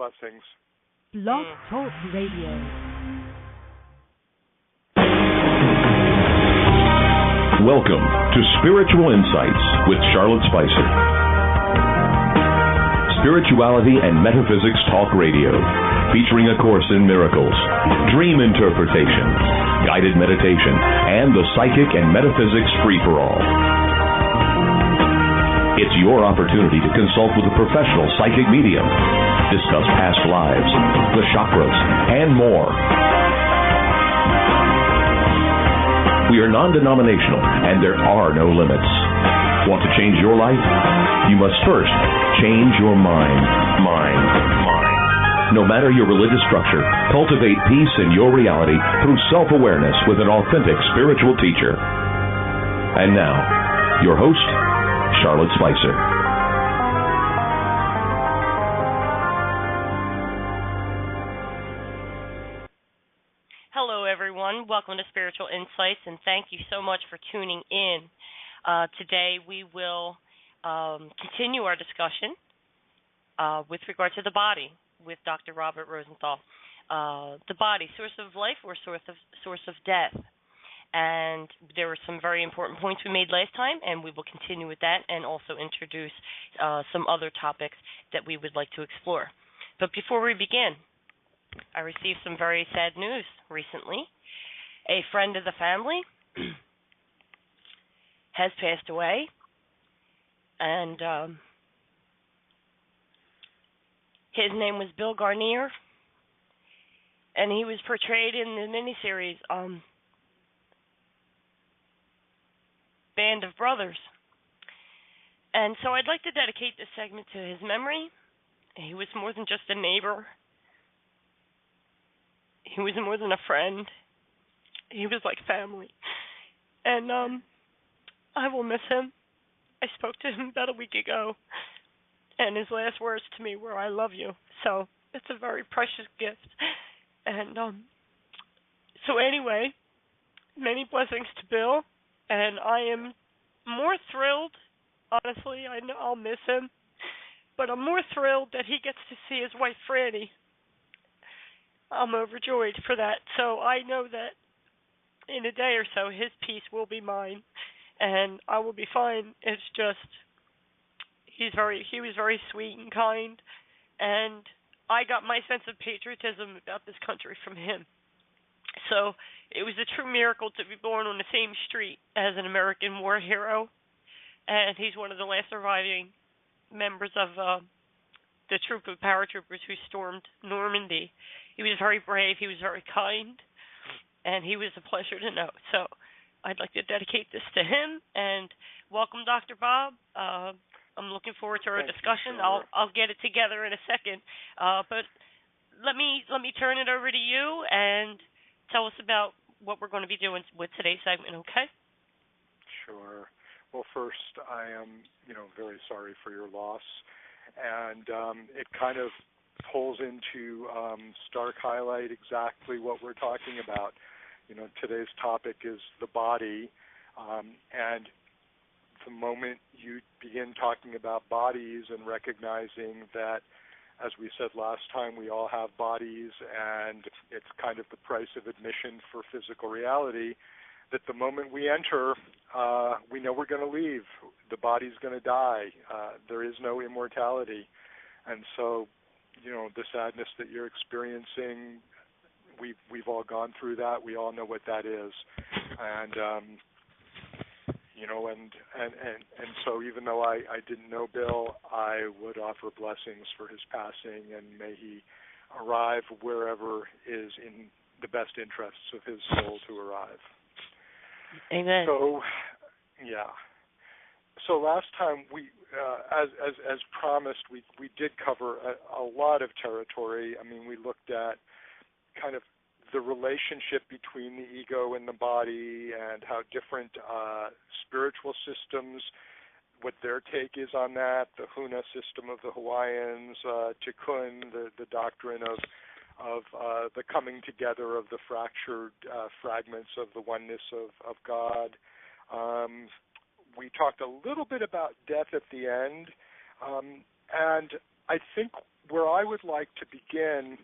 Blessings. Blog Talk Radio. Welcome to Spiritual Insights with Charlotte Spicer. Spirituality and Metaphysics Talk Radio, featuring a course in miracles, dream interpretation, guided meditation, and the psychic and metaphysics free-for-all. It's your opportunity to consult with a professional psychic medium, discuss past lives, the chakras, and more. We are non-denominational, and there are no limits. Want to change your life? You must first change your mind. No matter your religious structure, cultivate peace in your reality through self-awareness with an authentic spiritual teacher. And now, your host, Charlotte Spicer. Hello, everyone. Welcome to Spiritual Insights, and thank you so much for tuning in. Today, we will continue our discussion with regard to the body with Dr. Robert Rosenthal. The body, source of life or source of death. And there were some very important points we made last time, and we will continue with that and also introduce some other topics that we would like to explore. But before we begin, I received some very sad news recently. A friend of the family has passed away, and his name was Bill Garnier, and he was portrayed in the miniseries Band of Brothers. And so I'd like to dedicate this segment to his memory. He was more than just a neighbor. He was more than a friend. He was like family. And I will miss him. I spoke to him about a week ago, and his last words to me were, "I love you." So it's a very precious gift. And so anyway, many blessings to Bill, and I am more thrilled, honestly. I know I'll miss him, but I'm more thrilled that he gets to see his wife, Franny. I'm overjoyed for that. So I know that in a day or so, his peace will be mine, and I will be fine. It's just he was very sweet and kind, and I got my sense of patriotism about this country from him. So it was a true miracle to be born on the same street as an American war hero, and he's one of the last surviving members of the troop of paratroopers who stormed Normandy. He was very brave, he was very kind, and he was a pleasure to know. So I'd like to dedicate this to him, and welcome, Dr. Bob. I'm looking forward to our discussion. I'll get it together in a second, but let me turn it over to you and tell us about what we're going to be doing with today's segment. Okay? Sure. Well, first, I am very sorry for your loss, and it kind of pulls into stark highlight exactly what we're talking about. Today's topic is the body, and the moment you begin talking about bodies and recognizing that, as we said last time, we all have bodies, and it's kind of the price of admission for physical reality, that the moment we enter, we know we're going to leave. The body's going to die. There is no immortality. And so, the sadness that you're experiencing, we've all gone through that. We all know what that is. And and so even though I didn't know Bill, I would offer blessings for his passing, and may he arrive wherever is in the best interests of his soul to arrive. Amen. So, yeah. So last time we, as promised, we did cover a lot of territory. I mean, we looked at kind of the relationship between the ego and the body, and how different spiritual systems, what their take is on that. The Huna system of the Hawaiians, Tikkun, the doctrine of the coming together of the fractured fragments of the oneness of God. We talked a little bit about death at the end, and I think where I would like to begin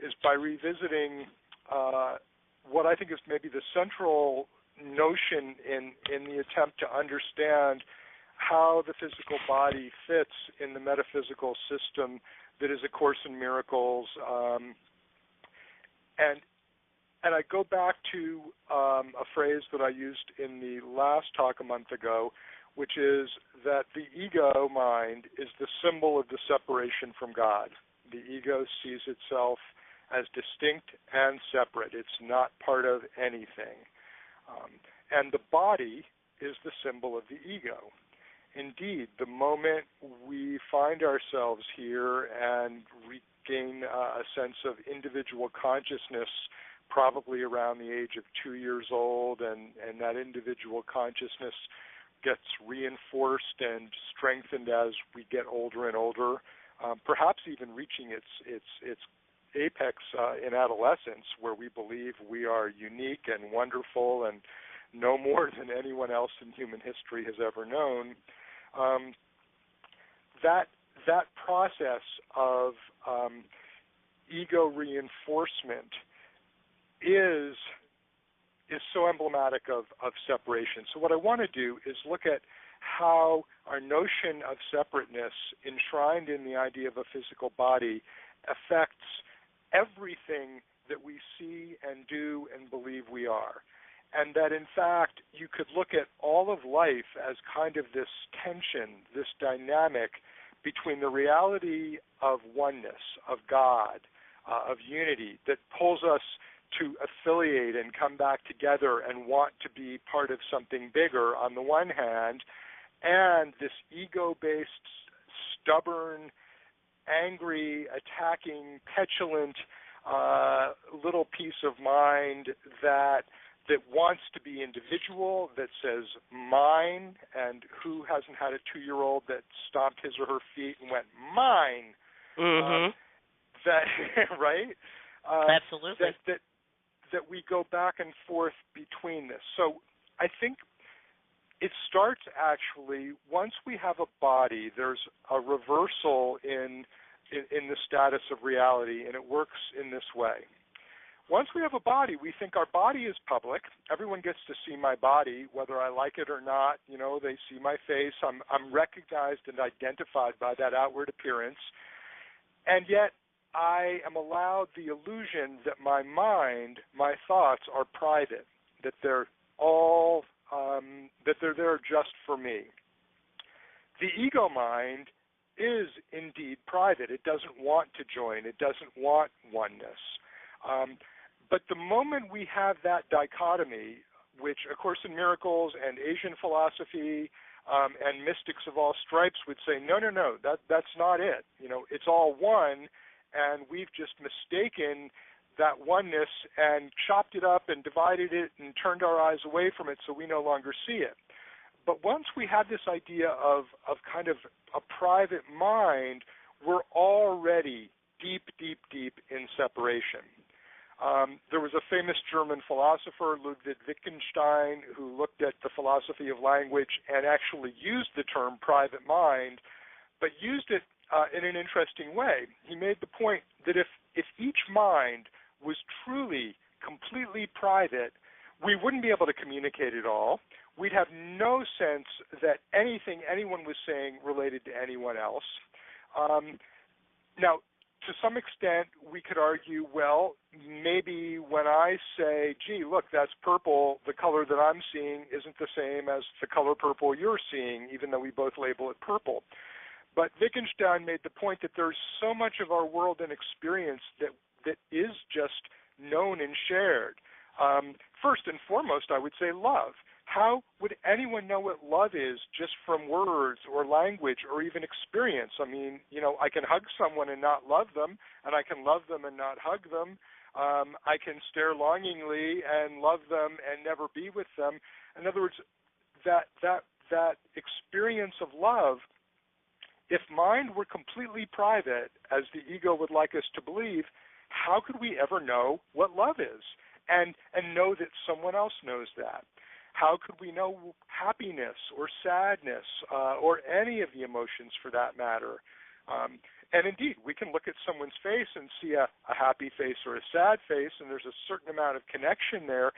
is by revisiting what I think is maybe the central notion in the attempt to understand how the physical body fits in the metaphysical system that is A Course in Miracles. And I go back to a phrase that I used in the last talk a month ago, which is that the ego mind is the symbol of the separation from God. The ego sees itself as distinct and separate. It's not part of anything. And the body is the symbol of the ego. Indeed, the moment we find ourselves here and regain a sense of individual consciousness, probably around the age of 2 years old, and that individual consciousness gets reinforced and strengthened as we get older and older, perhaps even reaching its apex in adolescence, where we believe we are unique and wonderful and no more than anyone else in human history has ever known. That process of ego reinforcement is so emblematic of separation. So what I want to do is look at how our notion of separateness enshrined in the idea of a physical body affects everything that we see and do and believe we are. And that, in fact, you could look at all of life as kind of this tension, this dynamic between the reality of oneness, of God, of unity, that pulls us to affiliate and come back together and want to be part of something bigger on the one hand, and this ego-based, stubborn, angry, attacking, petulant little piece of mind that wants to be individual, that says mine, and who hasn't had a 2-year-old that stomped his or her feet and went, mine? Mm-hmm. Right? Absolutely. That we go back and forth between this. So I think it starts actually, once we have a body, there's a reversal in the status of reality, and it works in this way. Once we have a body, we think our body is public. Everyone gets to see my body, whether I like it or not. You know, they see my face. I'm recognized and identified by that outward appearance. And yet I am allowed the illusion that my mind, my thoughts are private, that they're all, that they're there just for me. The ego mind is indeed private. It doesn't want to join. It doesn't want oneness. But the moment we have that dichotomy, which A Course in Miracles and Asian philosophy and mystics of all stripes would say, no, that's not it. You know, it's all one, and we've just mistaken that oneness and chopped it up and divided it and turned our eyes away from it so we no longer see it. But once we have this idea of kind of a private mind, we're already deep in separation. There was a famous German philosopher, Ludwig Wittgenstein, who looked at the philosophy of language and actually used the term private mind, but used it in an interesting way. He made the point that if each mind was truly, completely private, we wouldn't be able to communicate at all. We'd have no sense that anything anyone was saying related to anyone else. Now, to some extent, we could argue, well, maybe when I say, gee, look, that's purple, the color that I'm seeing isn't the same as the color purple you're seeing, even though we both label it purple. But Wittgenstein made the point that there's so much of our world and experience that is just known and shared. First and foremost, I would say love. How would anyone know what love is just from words or language or even experience? I mean, you know, I can hug someone and not love them, and I can love them and not hug them. I can stare longingly and love them and never be with them. In other words, that experience of love, if mind were completely private, as the ego would like us to believe, how could we ever know what love is and know that someone else knows that? How could we know happiness or sadness or any of the emotions for that matter? And indeed, we can look at someone's face and see a happy face or a sad face, and there's a certain amount of connection there.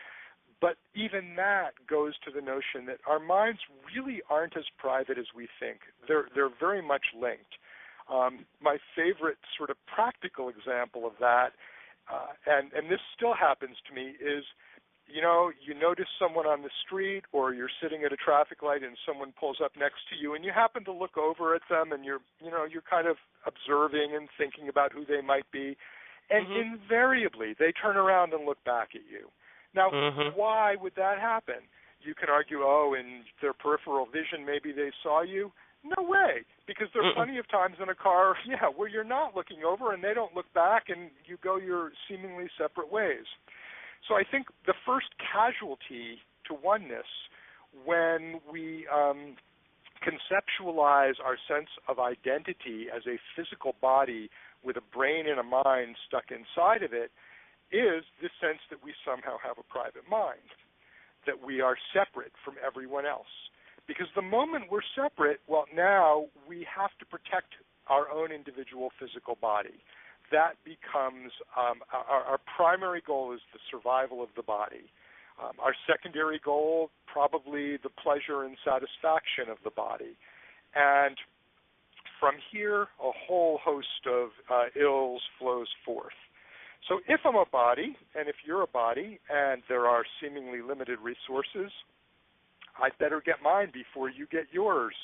But even that goes to the notion that our minds really aren't as private as we think. They're very much linked. My favorite sort of practical example of that, and this still happens to me, is you notice someone on the street, or you're sitting at a traffic light and someone pulls up next to you, and you happen to look over at them, and you're kind of observing and thinking about who they might be, and invariably they turn around and look back at you. Now, why would that happen? You can argue, in their peripheral vision, maybe they saw you. No way, because there are plenty of times in a car, where you're not looking over and they don't look back, and you go your seemingly separate ways. So I think the first casualty to oneness, when we conceptualize our sense of identity as a physical body with a brain and a mind stuck inside of it, is this sense that we somehow have a private mind, that we are separate from everyone else. Because the moment we're separate, now we have to protect our own individual physical body. That becomes our primary goal is the survival of the body. Our secondary goal, probably the pleasure and satisfaction of the body. And from here, a whole host of ills flows forth. So if I'm a body, and if you're a body, and there are seemingly limited resources, I'd better get mine before you get yours.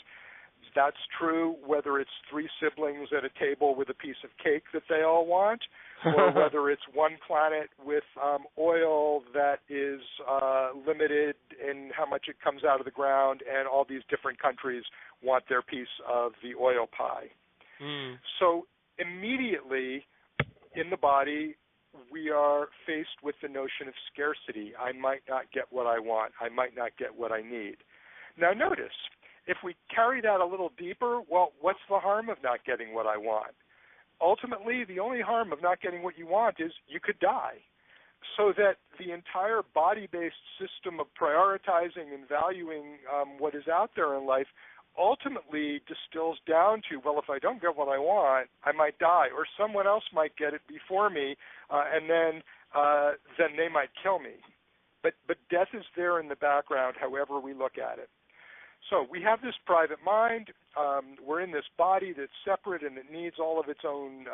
That's true whether it's three siblings at a table with a piece of cake that they all want, or whether it's one planet with oil that is limited in how much it comes out of the ground, and all these different countries want their piece of the oil pie. So immediately in the body, we are faced with the notion of scarcity. I might not get what I want. I might not get what I need. Now notice, if we carry that a little deeper, what's the harm of not getting what I want? Ultimately, the only harm of not getting what you want is you could die. So that the entire body-based system of prioritizing and valuing what is out there in life ultimately distills down to, if I don't get what I want, I might die, or someone else might get it before me, and then they might kill me. But death is there in the background, however we look at it. So we have this private mind. We're in this body that's separate, and it needs all of its own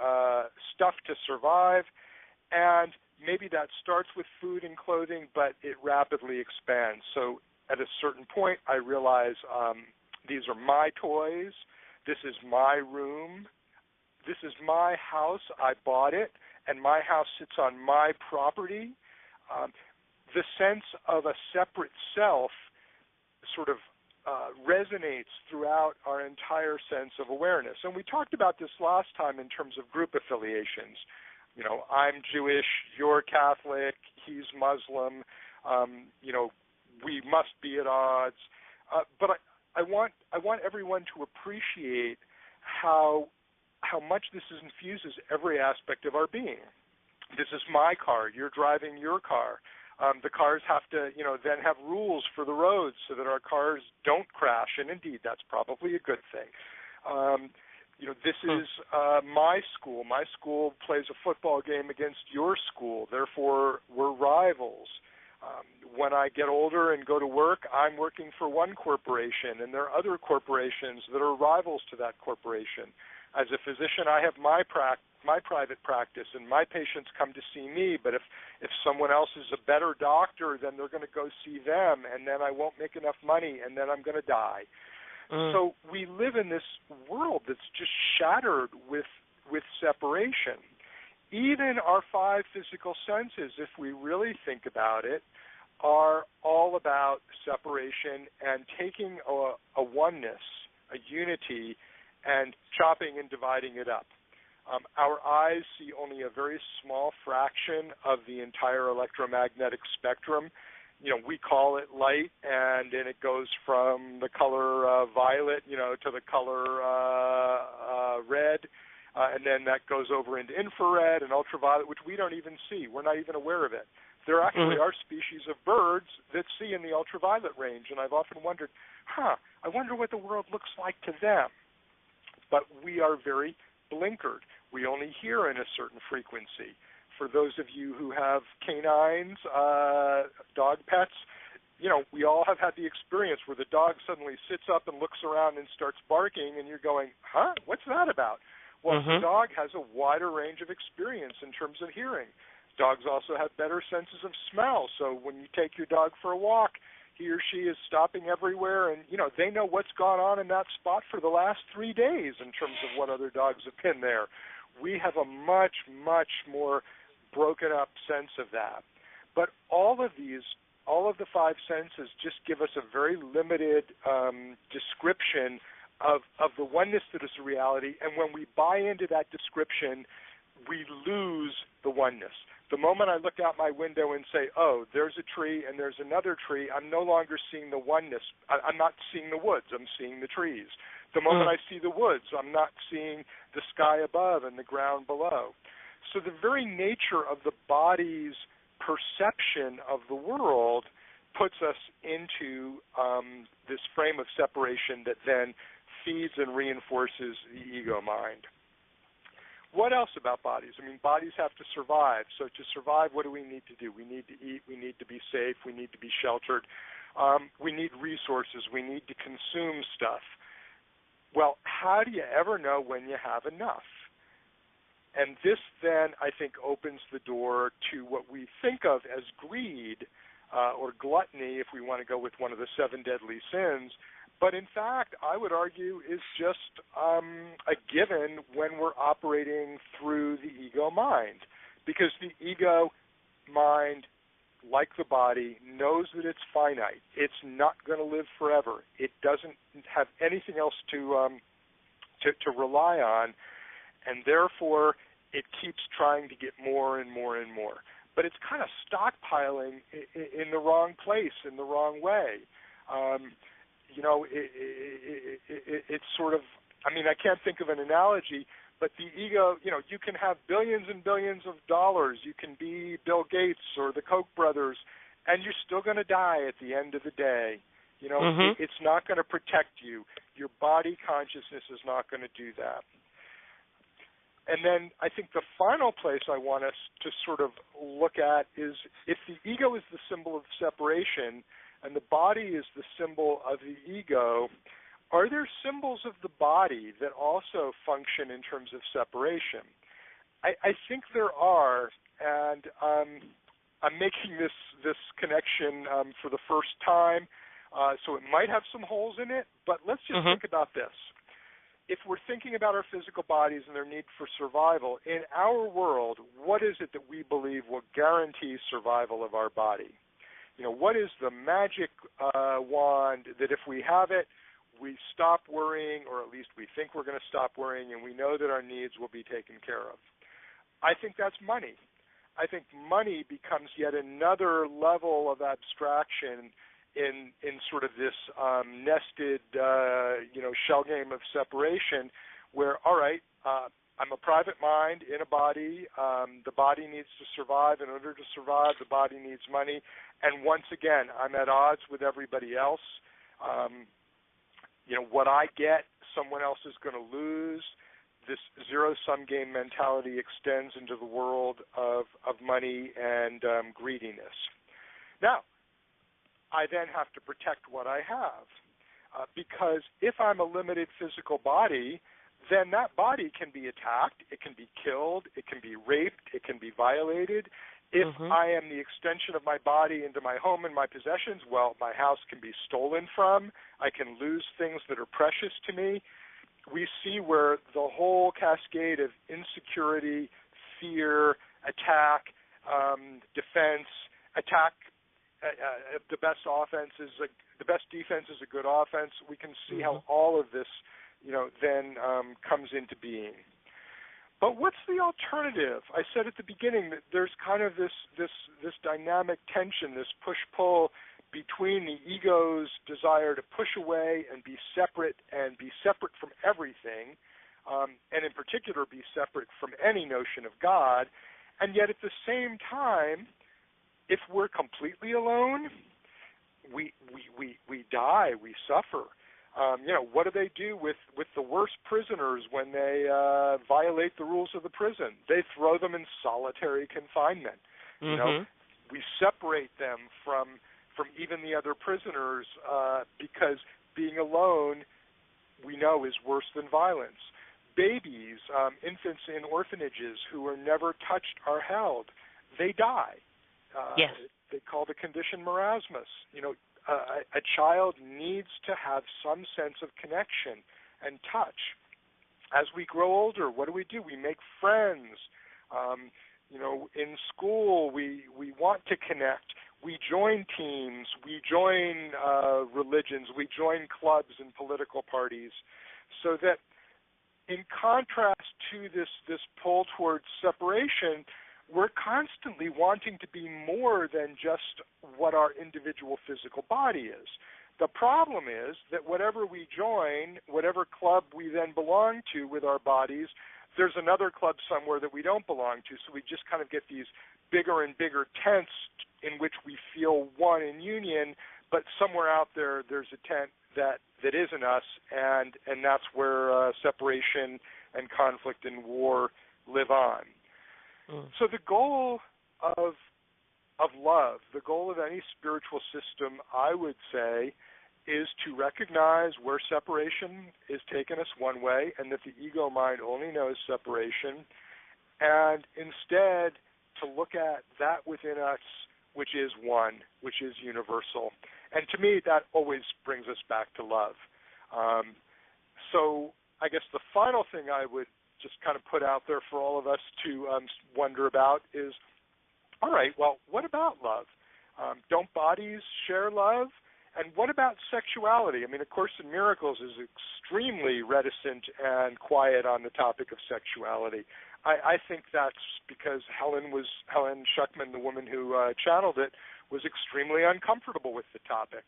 stuff to survive. And maybe that starts with food and clothing, but it rapidly expands. So at a certain point, I realize these are my toys. This is my room. This is my house. I bought it, and my house sits on my property. The sense of a separate self sort of resonates throughout our entire sense of awareness. And we talked about this last time in terms of group affiliations. I'm Jewish, you're Catholic, he's Muslim, we must be at odds. But I want everyone to appreciate how much this infuses every aspect of our being. This is my car, you're driving your car. The cars have to, then have rules for the roads so that our cars don't crash, and indeed, that's probably a good thing. This is my school. My school plays a football game against your school. Therefore, we're rivals. When I get older and go to work, I'm working for one corporation, and there are other corporations that are rivals to that corporation. As a physician, I have my private practice, and my patients come to see me, but if someone else is a better doctor, then they're going to go see them, and then I won't make enough money, and then I'm going to die. So we live in this world that's just shattered with separation. Even our five physical senses, if we really think about it, are all about separation and taking a oneness, a unity, and chopping and dividing it up. Our eyes see only a very small fraction of the entire electromagnetic spectrum. We call it light, and then it goes from the color violet, to the color red, and then that goes over into infrared and ultraviolet, which we don't even see. We're not even aware of it. There actually are species of birds that see in the ultraviolet range, and I've often wondered, I wonder what the world looks like to them. But we are very blinkered. We only hear in a certain frequency. For those of you who have canines, dog pets, we all have had the experience where the dog suddenly sits up and looks around and starts barking, and you're going, huh, what's that about? Well, the dog has a wider range of experience in terms of hearing. Dogs also have better senses of smell, so when you take your dog for a walk, he or she is stopping everywhere, and, they know what's gone on in that spot for the last 3 days in terms of what other dogs have been there. We have a much, much more broken up sense of that. But all of the five senses just give us a very limited description of the oneness that is the reality, and when we buy into that description, we lose the oneness. The moment I look out my window and say, oh, there's a tree and there's another tree, I'm no longer seeing the oneness. I'm not seeing the woods, I'm seeing the trees. The moment I see the woods, I'm not seeing the sky above and the ground below. So the very nature of the body's perception of the world puts us into this frame of separation that then feeds and reinforces the ego mind. What else about bodies? I mean, bodies have to survive. So to survive, what do we need to do? We need to eat. We need to be safe. We need to be sheltered. We need resources. We need to consume stuff. Well, how do you ever know when you have enough? And this then, I think, opens the door to what we think of as greed or gluttony, if we want to go with one of the 7 deadly sins. But in fact, I would argue is just a given when we're operating through the ego mind. Because the ego mind, like the body, knows that it's finite. It's not going to live forever. It doesn't have anything else to rely on, and therefore it keeps trying to get more and more and more. But it's kind of stockpiling in the wrong place, in the wrong way. It's sort of, I mean, I can't think of an analogy, but the ego, you can have billions and billions of dollars. You can be Bill Gates or the Koch brothers, and you're still going to die at the end of the day. It's not going to protect you. Your body consciousness is not going to do that. And then I think the final place I want us to sort of look at is if the ego is the symbol of separation and the body is the symbol of the ego, are there symbols of the body that also function in terms of separation? I think there are, and I'm making this connection for the first time, so it might have some holes in it, but let's just think about this. If we're thinking about our physical bodies and their need for survival, in our world, what is it that we believe will guarantee survival of our body? What is the magic wand that if we have it, we stop worrying, or at least we think we're going to stop worrying, and we know that our needs will be taken care of? I think that's money. I think money becomes yet another level of abstraction in sort of this nested, shell game of separation where, all right, I'm a private mind in a body. The body needs to survive. In order to survive, the body needs money. And once again, I'm at odds with everybody else. What I get, someone else is going to lose. This zero-sum game mentality extends into the world of money and greediness. Now, I then have to protect what I have because if I'm a limited physical body, then that body can be attacked, it can be killed, it can be raped, it can be violated. If I am the extension of my body into my home and my possessions, well, my house can be stolen from. I can lose things that are precious to me. We see where the whole cascade of insecurity, fear, attack, defense, attack, the best defense is a good offense. We can see how all of this, then comes into being. But what's the alternative? I said at the beginning that there's kind of this dynamic tension, this push-pull between the ego's desire to push away and be separate from everything, and in particular be separate from any notion of God, and yet at the same time, if we're completely alone, we die, we suffer. What do they do with the worst prisoners when they violate the rules of the prison? They throw them in solitary confinement. Mm-hmm. We separate them from even the other prisoners because being alone, we know, is worse than violence. Babies, infants in orphanages who are never touched or held, they die. Yes. They call the condition marasmus. A child needs to have some sense of connection and touch. As we grow older, what do? We make friends. In school, we want to connect. We join teams. We join religions. We join clubs and political parties. So that, in contrast to this pull towards separation, we're constantly wanting to be more than just what our individual physical body is. The problem is that whatever we join, whatever club we then belong to with our bodies, there's another club somewhere that we don't belong to, so we just kind of get these bigger and bigger tents in which we feel one in union, but somewhere out there there's a tent that isn't us, and that's where separation and conflict and war live on. So the goal of love, the goal of any spiritual system, I would say, is to recognize where separation is taking us one way, and that the ego mind only knows separation, and instead to look at that within us which is one, which is universal. And to me, that always brings us back to love. So I guess the final thing I would just kind of put out there for all of us to wonder about is, all right, well, what about love? Don't bodies share love? And what about sexuality? I mean, A Course in Miracles is extremely reticent and quiet on the topic of sexuality. I think that's because Helen Schuckman, the woman who channeled it, was extremely uncomfortable with the topic.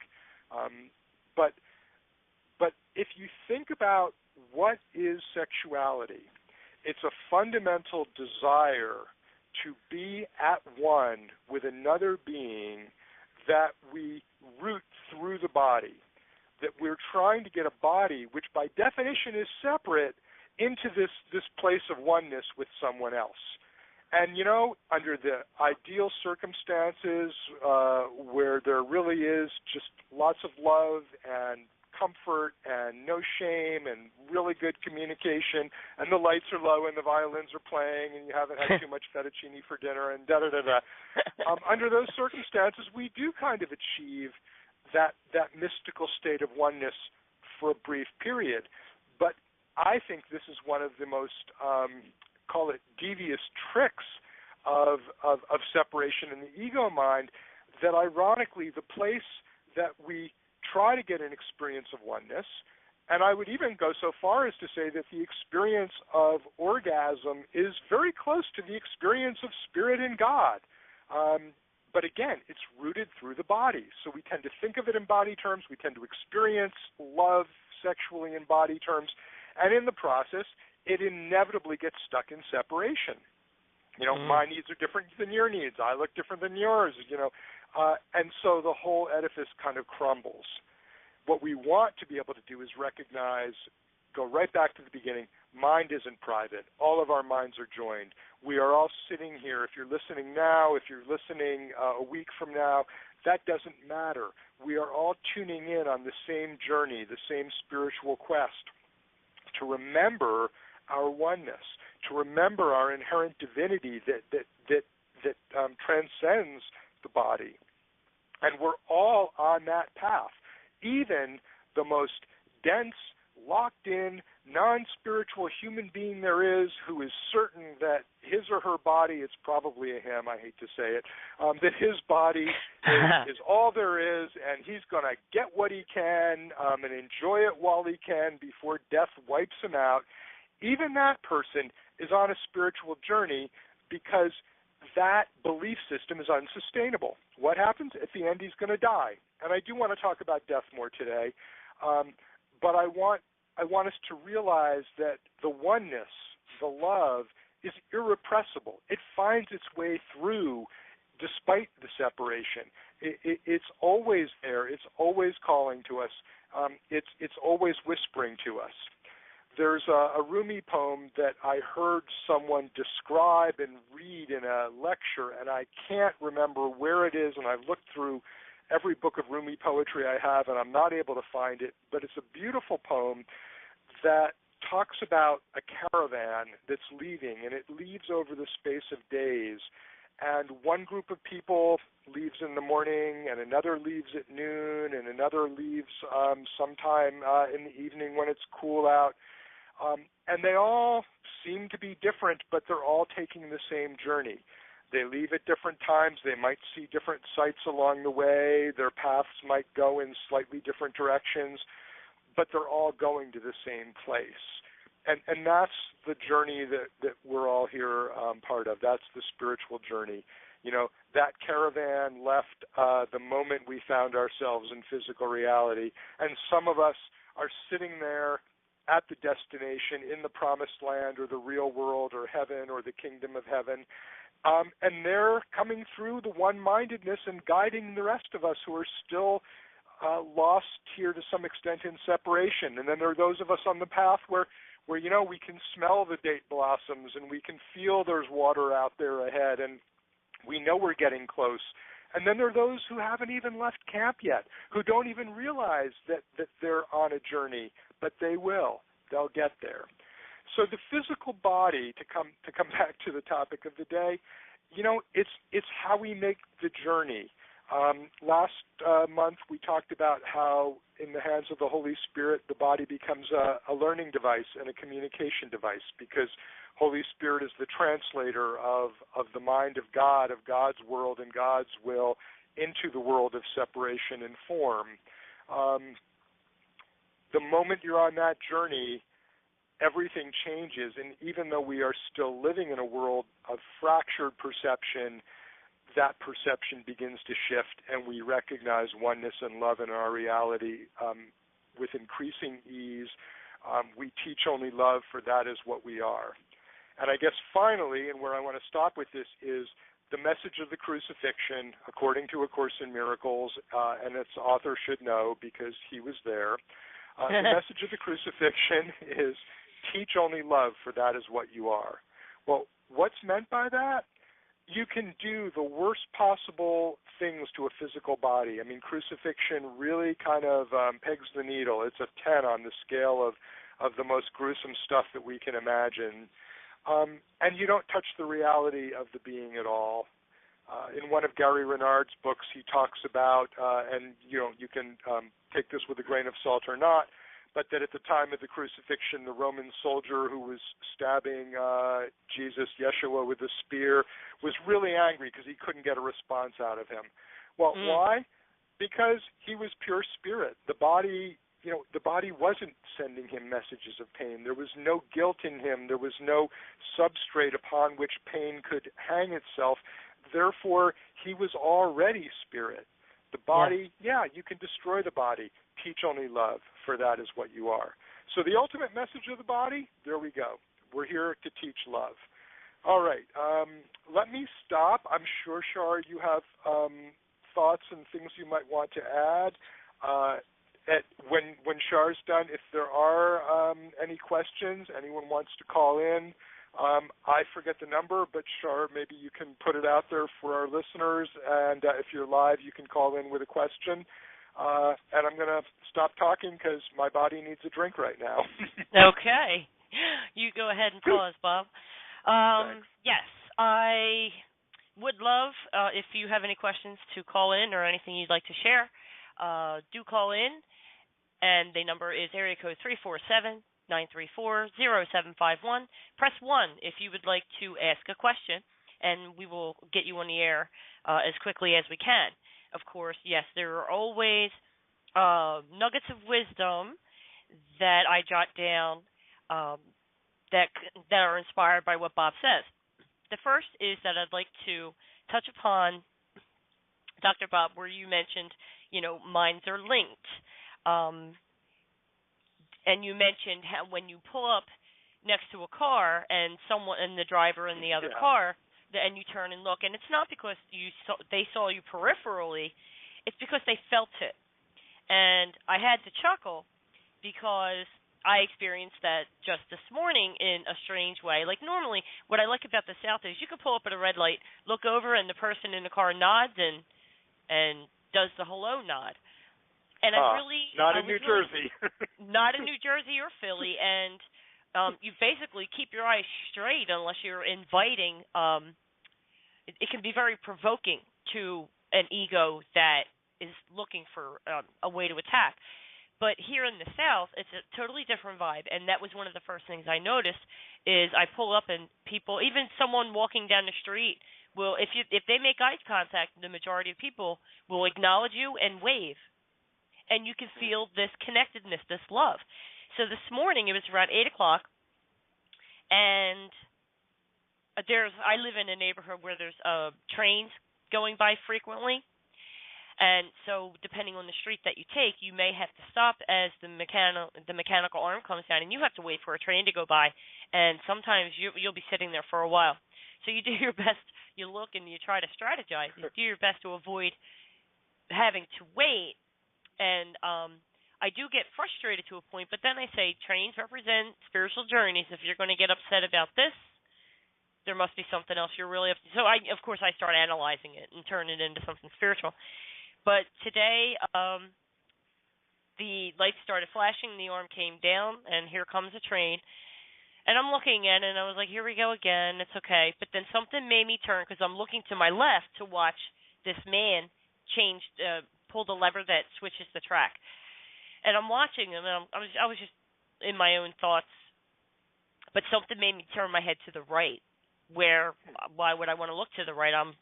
But if you think about what is sexuality, it's a fundamental desire to be at one with another being that we root through the body, that we're trying to get a body which by definition is separate into this place of oneness with someone else. And, under the ideal circumstances where there really is just lots of love and comfort and no shame and really good communication, and the lights are low and the violins are playing and you haven't had too much fettuccine for dinner and da-da-da-da. Under those circumstances, we do kind of achieve that mystical state of oneness for a brief period. But I think this is one of the most, call it devious tricks of separation in the ego mind, that ironically the place that we try to get an experience of oneness, and I would even go so far as to say that the experience of orgasm is very close to the experience of spirit and God. But again, it's rooted through the body. So we tend to think of it in body terms. We tend to experience love sexually in body terms. And in the process, it inevitably gets stuck in separation. My needs are different than your needs. I look different than yours, and so the whole edifice kind of crumbles. What we want to be able to do is recognize, go right back to the beginning, mind isn't private. All of our minds are joined. We are all sitting here. If you're listening now, if you're listening a week from now, that doesn't matter. We are all tuning in on the same journey, the same spiritual quest, to remember our oneness, to remember our inherent divinity that transcends the body. And we're all on that path. Even the most dense, locked-in, non-spiritual human being there is, who is certain that his or her body, it's probably a him, I hate to say it, that his body is all there is, and he's going to get what he can and enjoy it while he can before death wipes him out. Even that person is on a spiritual journey, because that belief system is unsustainable. What happens? At the end, he's going to die. And I do want to talk about death more today, but I want us to realize that the oneness, the love, is irrepressible. It finds its way through despite the separation. It's always there. It's always calling to us. It's always whispering to us. There's a Rumi poem that I heard someone describe and read in a lecture, and I can't remember where it is, and I've looked through every book of Rumi poetry I have, and I'm not able to find it, but it's a beautiful poem that talks about a caravan that's leaving, and it leaves over the space of days. And one group of people leaves in the morning, and another leaves at noon, and another leaves sometime in the evening when it's cool out. And they all seem to be different, but they're all taking the same journey. They leave at different times. They might see different sights along the way. Their paths might go in slightly different directions, but they're all going to the same place. And that's the journey that we're all here part of. That's the spiritual journey. You know, that caravan left the moment we found ourselves in physical reality, and some of us are sitting there at the destination in the promised land or the real world or heaven or the kingdom of heaven, and they're coming through the one-mindedness and guiding the rest of us who are still lost here to some extent in separation. And then there are those of us on the path where you know, we can smell the date blossoms and we can feel there's water out there ahead and we know we're getting close. And then there are those who haven't even left camp yet, who don't even realize that they're on a journey, but they will. They'll get there. So the physical body, to come back to the topic of the day, you know, it's how we make the journey. Last month we talked about how in the hands of the Holy Spirit the body becomes a learning device and a communication device, because Holy Spirit is the translator of the mind of God, of God's world and God's will into the world of separation and form. The moment you're on that journey, everything changes, and even though we are still living in a world of fractured perception, that perception begins to shift, and we recognize oneness and love in our reality with increasing ease. We teach only love, for that is what we are. And I guess finally, and where I want to stop with this, is the message of the crucifixion, according to A Course in Miracles, and its author should know because he was there. The message of the crucifixion is, teach only love, for that is what you are. Well, what's meant by that? You can do the worst possible things to a physical body. I mean, crucifixion really kind of pegs the needle. It's a 10 on the scale of the most gruesome stuff that we can imagine. And you don't touch the reality of the being at all. In one of Gary Renard's books, he talks about, and you can take this with a grain of salt or not, but that at the time of the crucifixion, the Roman soldier who was stabbing Jesus, Yeshua, with a spear, was really angry because he couldn't get a response out of him. Well, why? Because he was pure spirit. The body wasn't sending him messages of pain. There was no guilt in him. There was no substrate upon which pain could hang itself. Therefore, he was already spirit. The body, you can destroy the body. Teach only love, for that is what you are. So the ultimate message of the body, there we go. We're here to teach love. All right. Let me stop. I'm sure, Shar, you have thoughts and things you might want to add. When Shar's done, if there are any questions, anyone wants to call in, I forget the number, but Shar, maybe you can put it out there for our listeners, and if you're live, you can call in with a question. And I'm going to stop talking because my body needs a drink right now. Okay. You go ahead and pause, Bob. Yes, I would love, if you have any questions, to call in or anything you'd like to share. Do call in, and the number is area code 347-934-0751. Press 1 if you would like to ask a question, and we will get you on the air as quickly as we can. Of course, yes, there are always nuggets of wisdom that I jot down that are inspired by what Bob says. The first is that I'd like to touch upon, Dr. Bob, where you mentioned, minds are linked. And you mentioned how when you pull up next to a car and the driver in the other car, and you turn and look, and it's not because they saw you peripherally, it's because they felt it. And I had to chuckle because I experienced that just this morning in a strange way. Like normally, what I like about the South is you can pull up at a red light, look over, and the person in the car nods and does the hello nod. And not in New Jersey. Not in New Jersey or Philly, and you basically keep your eyes straight unless you're inviting. It can be very provoking to an ego that is looking for a way to attack. But here in the South, it's a totally different vibe, and that was one of the first things I noticed. Is I pull up and people, even someone walking down the street, will if they make eye contact, the majority of people will acknowledge you and wave, and you can feel this connectedness, this love. So this morning it was around 8:00, and I live in a neighborhood where there's trains going by frequently. And so depending on the street that you take, you may have to stop as the mechanical arm comes down, and you have to wait for a train to go by. And sometimes you'll be sitting there for a while. So you do your best. You look and you try to strategize. You do your best to avoid having to wait. And I do get frustrated to a point, but then I say trains represent spiritual journeys. If you're going to get upset about this, there must be something else you're really up to. So of course I start analyzing it and turn it into something spiritual. But today, the lights started flashing, the arm came down, and here comes a train. And I'm looking at it, and I was like, here we go again, it's okay. But then something made me turn, because I'm looking to my left to watch this man pull the lever that switches the track. And I'm watching him, and I was just in my own thoughts. But something made me turn my head to the right. Why would I want to look to the right? I'm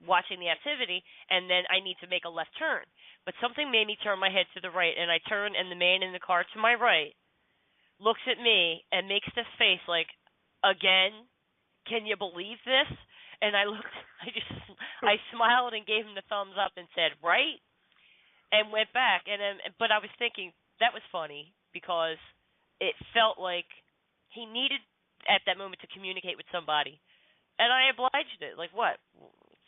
watching the activity, and then I need to make a left turn. But something made me turn my head to the right, and I turn, and the man in the car to my right looks at me and makes this face like, again? Can you believe this? And I smiled and gave him the thumbs up and said, right? And went back. But I was thinking, that was funny, because it felt like he needed, at that moment, to communicate with somebody. And I obliged it. Like, what?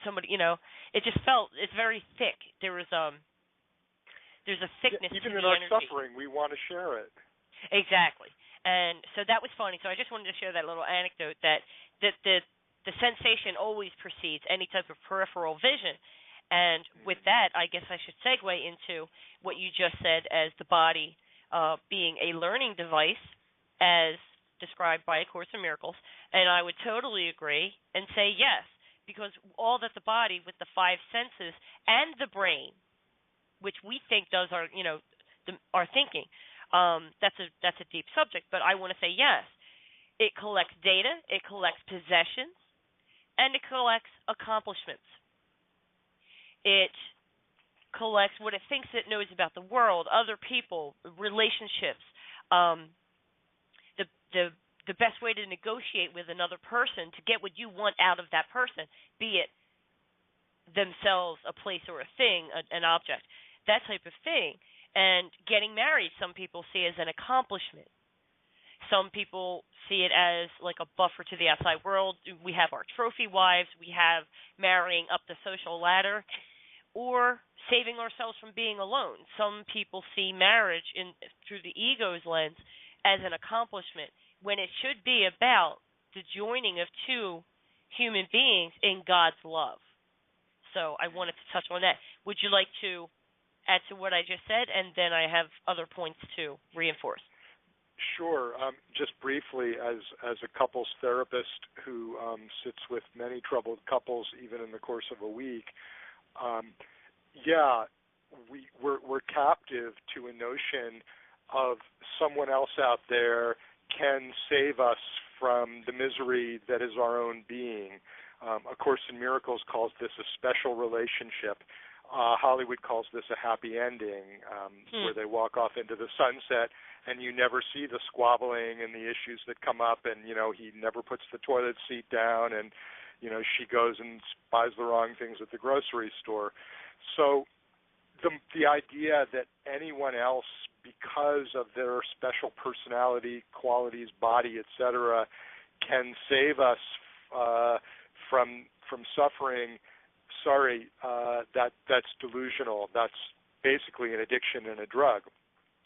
Somebody, it just felt, it's very thick. There's a thickness to the energy. Even in our suffering, we want to share it. Exactly. And so that was funny. So I just wanted to share that little anecdote that the sensation always precedes any type of peripheral vision. And with that, I guess I should segue into what you just said as the body being a learning device, as described by A Course in Miracles. And I would totally agree and say yes. Because all that the body with the five senses and the brain, which we think does our thinking, that's a deep subject. But I want to say yes, it collects data, it collects possessions, and it collects accomplishments. It collects what it thinks it knows about the world, other people, relationships, the best way to negotiate with another person to get what you want out of that person, be it themselves, a place or a thing, an object, that type of thing. And getting married, some people see as an accomplishment. Some people see it as like a buffer to the outside world. We have our trophy wives. We have marrying up the social ladder, or saving ourselves from being alone. Some people see marriage through the ego's lens as an accomplishment, when it should be about the joining of two human beings in God's love. So I wanted to touch on that. Would you like to add to what I just said? And then I have other points to reinforce. Sure. Just briefly, as a couples therapist who sits with many troubled couples even in the course of a week, we're captive to a notion of someone else out there can save us from the misery that is our own being. A Course in Miracles calls this a special relationship. Hollywood calls this a happy ending, where they walk off into the sunset and you never see the squabbling and the issues that come up, and he never puts the toilet seat down, and she goes and buys the wrong things at the grocery store. So the idea that anyone else, because of their special personality, qualities, body, etc., can save us from suffering, sorry, that's delusional. That's basically an addiction and a drug.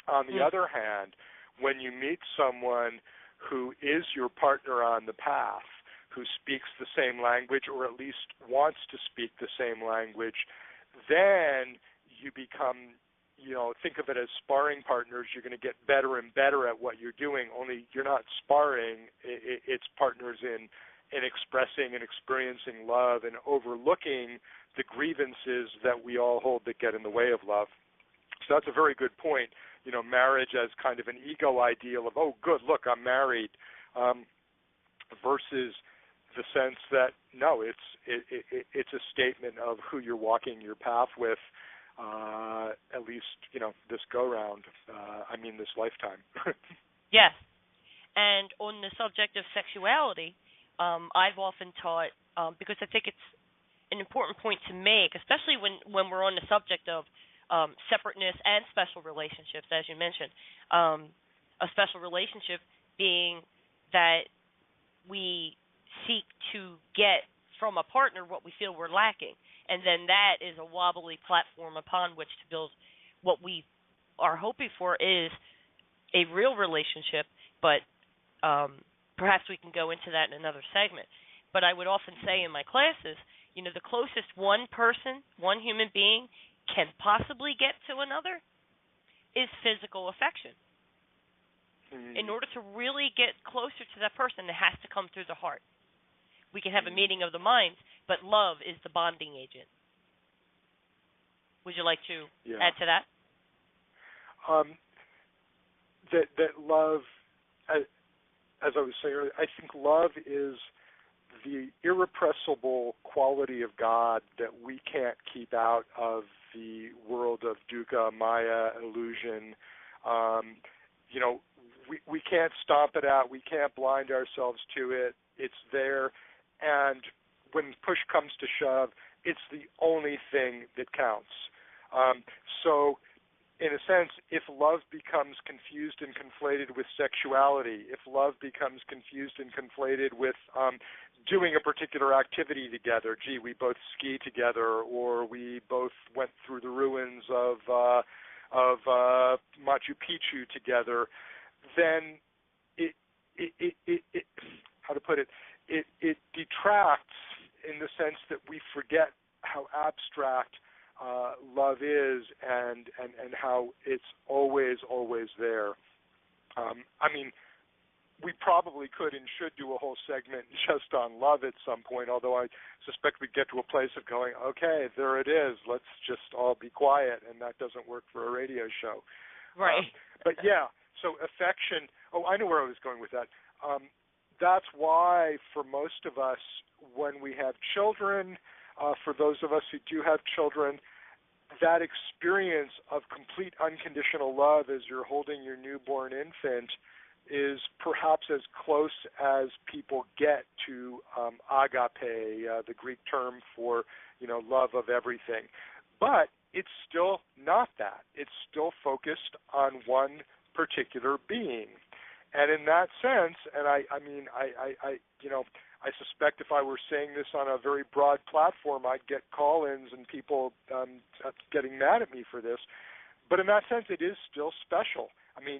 On the other hand, when you meet someone who is your partner on the path, who speaks the same language or at least wants to speak the same language, then you become, think of it as sparring partners. You're going to get better and better at what you're doing, only you're not sparring. It's partners in expressing and experiencing love and overlooking the grievances that we all hold that get in the way of love. So that's a very good point. Marriage as kind of an ego ideal of, oh, good, look, I'm married, versus the sense that, no, it's a statement of who you're walking your path with, at least, this go-round, this lifetime. Yes. And on the subject of sexuality, I've often taught, because I think it's an important point to make, especially when we're on the subject of separateness and special relationships, as you mentioned. A special relationship being that we seek to get from a partner what we feel we're lacking, and then that is a wobbly platform upon which to build what we are hoping for is a real relationship, but perhaps we can go into that in another segment. But I would often say in my classes, the closest one person, one human being can possibly get to another is physical affection. In order to really get closer to that person, it has to come through the heart. We can have a meeting of the minds, but love is the bonding agent. Would you like to add to that? That love, as I was saying earlier, I think love is the irrepressible quality of God that we can't keep out of the world of dukkha, maya, illusion. We can't stomp it out. We can't blind ourselves to it. It's there. And when push comes to shove, it's the only thing that counts. So in a sense, if love becomes confused and conflated with sexuality, if love becomes confused and conflated with doing a particular activity together, gee, we both ski together, or we both went through the ruins of Machu Picchu together, then it how to put it, it detracts in the sense that we forget how abstract love is and how it's always there. We probably could and should do a whole segment just on love at some point, although I suspect we'd get to a place of going, okay, there it is, let's just all be quiet, and that doesn't work for a radio show. Right. But yeah, so affection, I know where I was going with that. That's why for most of us, when we have children, for those of us who do have children, that experience of complete unconditional love as you're holding your newborn infant is perhaps as close as people get to agape, the Greek term for, love of everything. But it's still not that. It's still focused on one particular being. And in that sense, and I suspect if I were saying this on a very broad platform, I'd get call-ins and people getting mad at me for this. But in that sense, it is still special.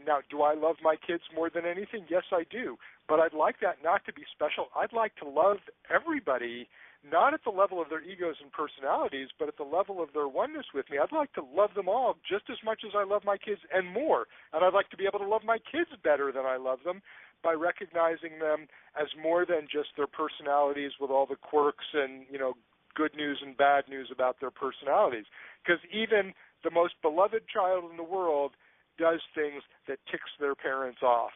Now, do I love my kids more than anything? Yes, I do. But I'd like that not to be special. I'd like to love everybody, not at the level of their egos and personalities, but at the level of their oneness with me. I'd like to love them all just as much as I love my kids and more. And I'd like to be able to love my kids better than I love them by recognizing them as more than just their personalities with all the quirks and, good news and bad news about their personalities. Because even the most beloved child in the world does things that ticks their parents off.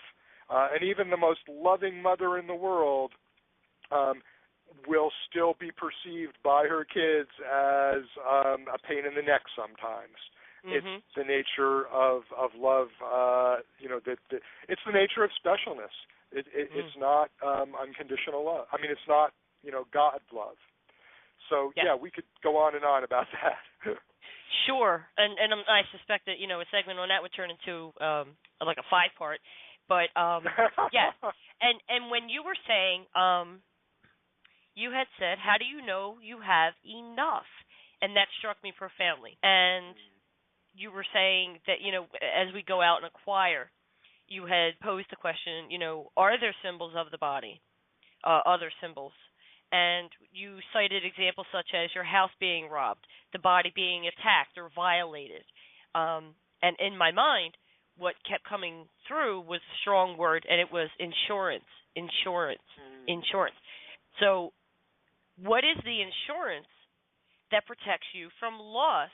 And even the most loving mother in the world will still be perceived by her kids as a pain in the neck sometimes. Mm-hmm. It's the nature of love, it's the nature of specialness. It's not unconditional love. It's not, God love. So, yeah, we could go on and on about that. Sure, and I suspect that a segment on that would turn into like a 5-part. But yeah, and when you were saying you had said, how do you know you have enough? And that struck me profoundly. And you were saying that, as we go out and acquire, you had posed the question, are there symbols of the body, other symbols? And you cited examples such as your house being robbed, the body being attacked or violated. And in my mind, what kept coming through was a strong word, and it was insurance. So what is the insurance that protects you from loss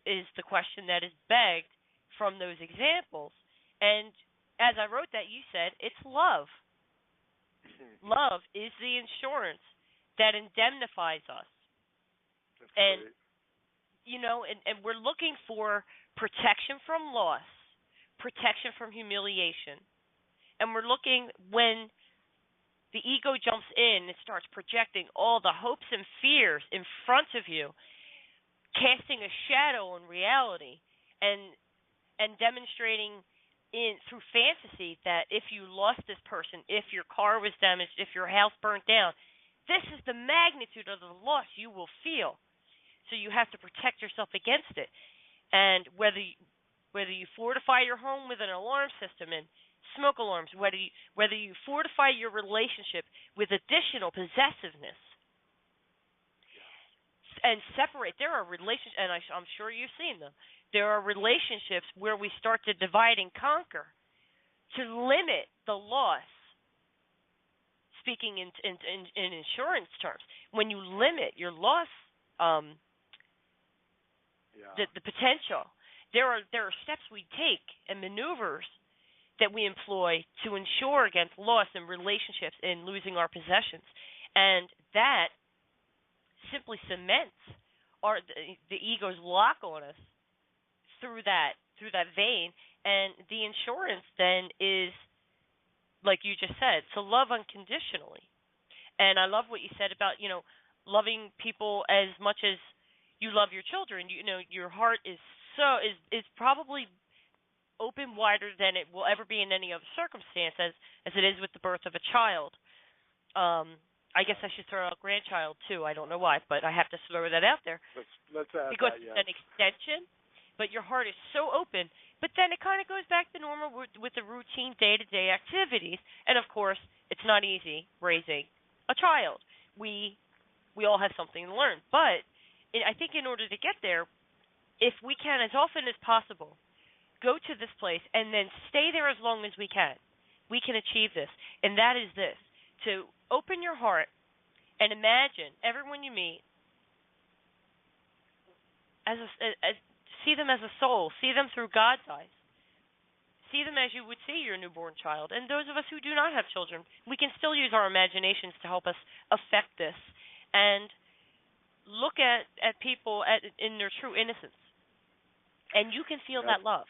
is the question that is begged from those examples. And as I wrote that, you said it's love. Love is the insurance that indemnifies us. That's and great. and we're looking for protection from loss, protection from humiliation. And we're looking when the ego jumps in and starts projecting all the hopes and fears in front of you, casting a shadow on reality, and demonstrating through fantasy that if you lost this person, if your car was damaged, if your house burnt down, this is the magnitude of the loss you will feel. So you have to protect yourself against it. And whether you fortify your home with an alarm system and smoke alarms, whether you fortify your relationship with additional possessiveness, and separate. There are relationships, and I'm sure you've seen them. There are relationships where we start to divide and conquer to limit the loss. Speaking in insurance terms, when you limit your loss, the potential, there are steps we take and maneuvers that we employ to insure against loss in relationships and losing our possessions, and that simply cements the ego's lock on us through that vein. And the insurance then is, like you just said, to love unconditionally. And I love what you said about loving people as much as you love your children. Your heart is probably open wider than it will ever be in any other circumstance, as it is with the birth of a child. I guess I should throw out grandchild too. I don't know why, but I have to throw that out there. Let's add because that, it's an extension, but your heart is so open. But then it kind of goes back to normal with the routine day-to-day activities. And of course, it's not easy raising a child. We all have something to learn. But I think in order to get there, if we can, as often as possible, go to this place and then stay there as long as we can achieve this. And that is this: to open your heart and imagine everyone you meet as see them as a soul, see them through God's eyes, see them as you would see your newborn child. And those of us who do not have children, we can still use our imaginations to help us affect this and look at people in their true innocence, and you can feel that love.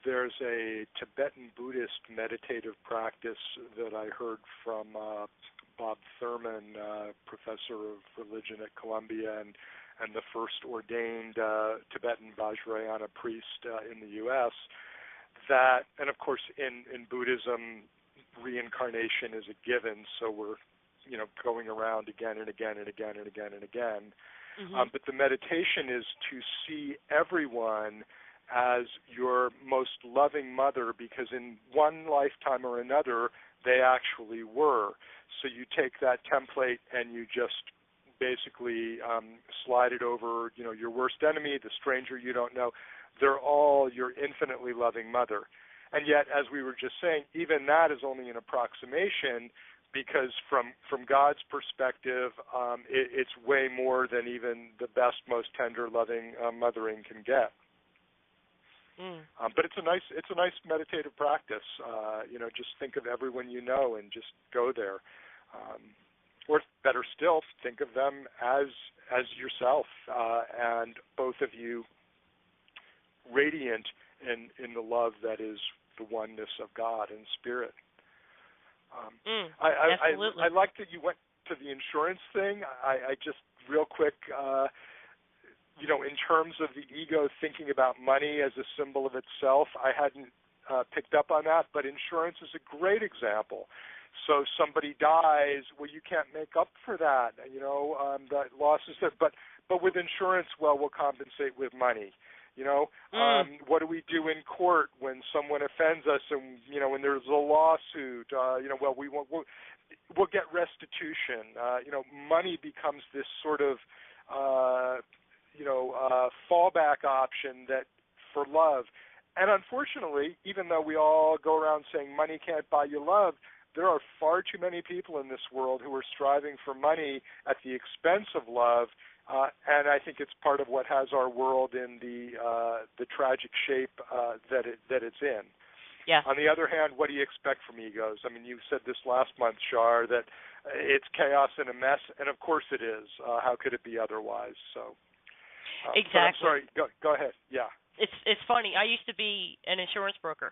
There's a Tibetan Buddhist meditative practice that I heard from Bob Thurman, professor of religion at Columbia and the first ordained Tibetan Vajrayana priest in the U.S. And of course in Buddhism, reincarnation is a given, so we're going around again and again and again and again and again. Mm-hmm. But the meditation is to see everyone as your most loving mother, because in one lifetime or another, they actually were. So you take that template and you just basically slide it over, your worst enemy, the stranger you don't know. They're all your infinitely loving mother. And yet, as we were just saying, even that is only an approximation, because from God's perspective, it's way more than even the best, most tender, loving mothering can get. But it's a nice meditative practice. Just think of everyone you know and just go there. Or better still, think of them as yourself, and both of you radiant in the love that is the oneness of God and Spirit. Absolutely. I like that you went to the insurance thing. I just real quick. In terms of the ego thinking about money as a symbol of itself, I hadn't picked up on that, but insurance is a great example. So somebody dies, well, you can't make up for that. That loss is there. But with insurance, well, we'll compensate with money. What do we do in court when someone offends us and, when there's a lawsuit? Well, we'll get restitution. Money becomes this sort of, fallback option that for love. And unfortunately, even though we all go around saying money can't buy you love, there are far too many people in this world who are striving for money at the expense of love. And I think it's part of what has our world in the tragic shape that it's in. Yeah. On the other hand, what do you expect from egos? I mean, you said this last month, Shar, that it's chaos and a mess, and of course it is. How could it be otherwise? So. Exactly. I'm sorry. Go ahead. Yeah. It's funny. I used to be an insurance broker.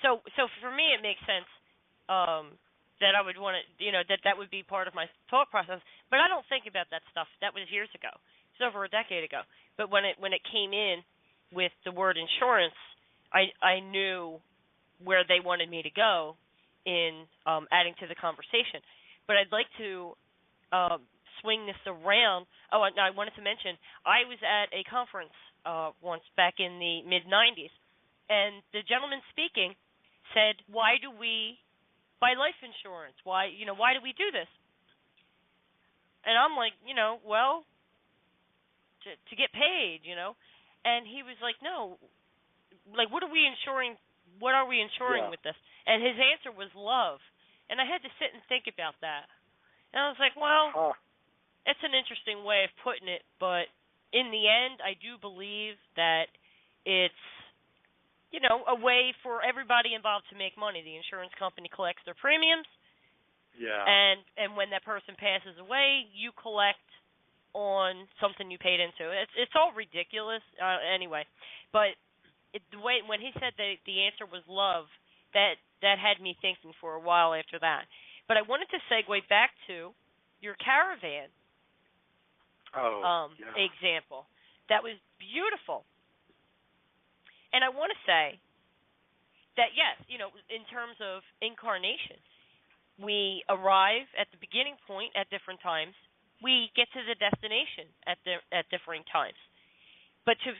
So for me it makes sense that I would want to, that would be part of my thought process. But I don't think about that stuff. That was years ago. It's over a decade ago. But when it came in with the word insurance, I knew where they wanted me to go in adding to the conversation. But I'd like to swing this around. Oh, I wanted to mention I was at a conference once back in the mid-'90s, and the gentleman speaking said, "Why do we buy life insurance? Why do we do this?" And I'm like, well, to get paid, And he was like, "No, like what are we insuring? What are we insuring with this?" And his answer was love, and I had to sit and think about that. And I was like, well, it's an interesting way of putting it, but in the end, I do believe that it's, a way for everybody involved to make money. The insurance company collects their premiums. Yeah. And when that person passes away, you collect on something you paid into. It's all ridiculous anyway. But the way when he said that the answer was love, that had me thinking for a while after that. But I wanted to segue back to your caravan example. That was beautiful. And I want to say that, yes, in terms of incarnation, we arrive at the beginning point at different times. We get to the destination at differing times. But to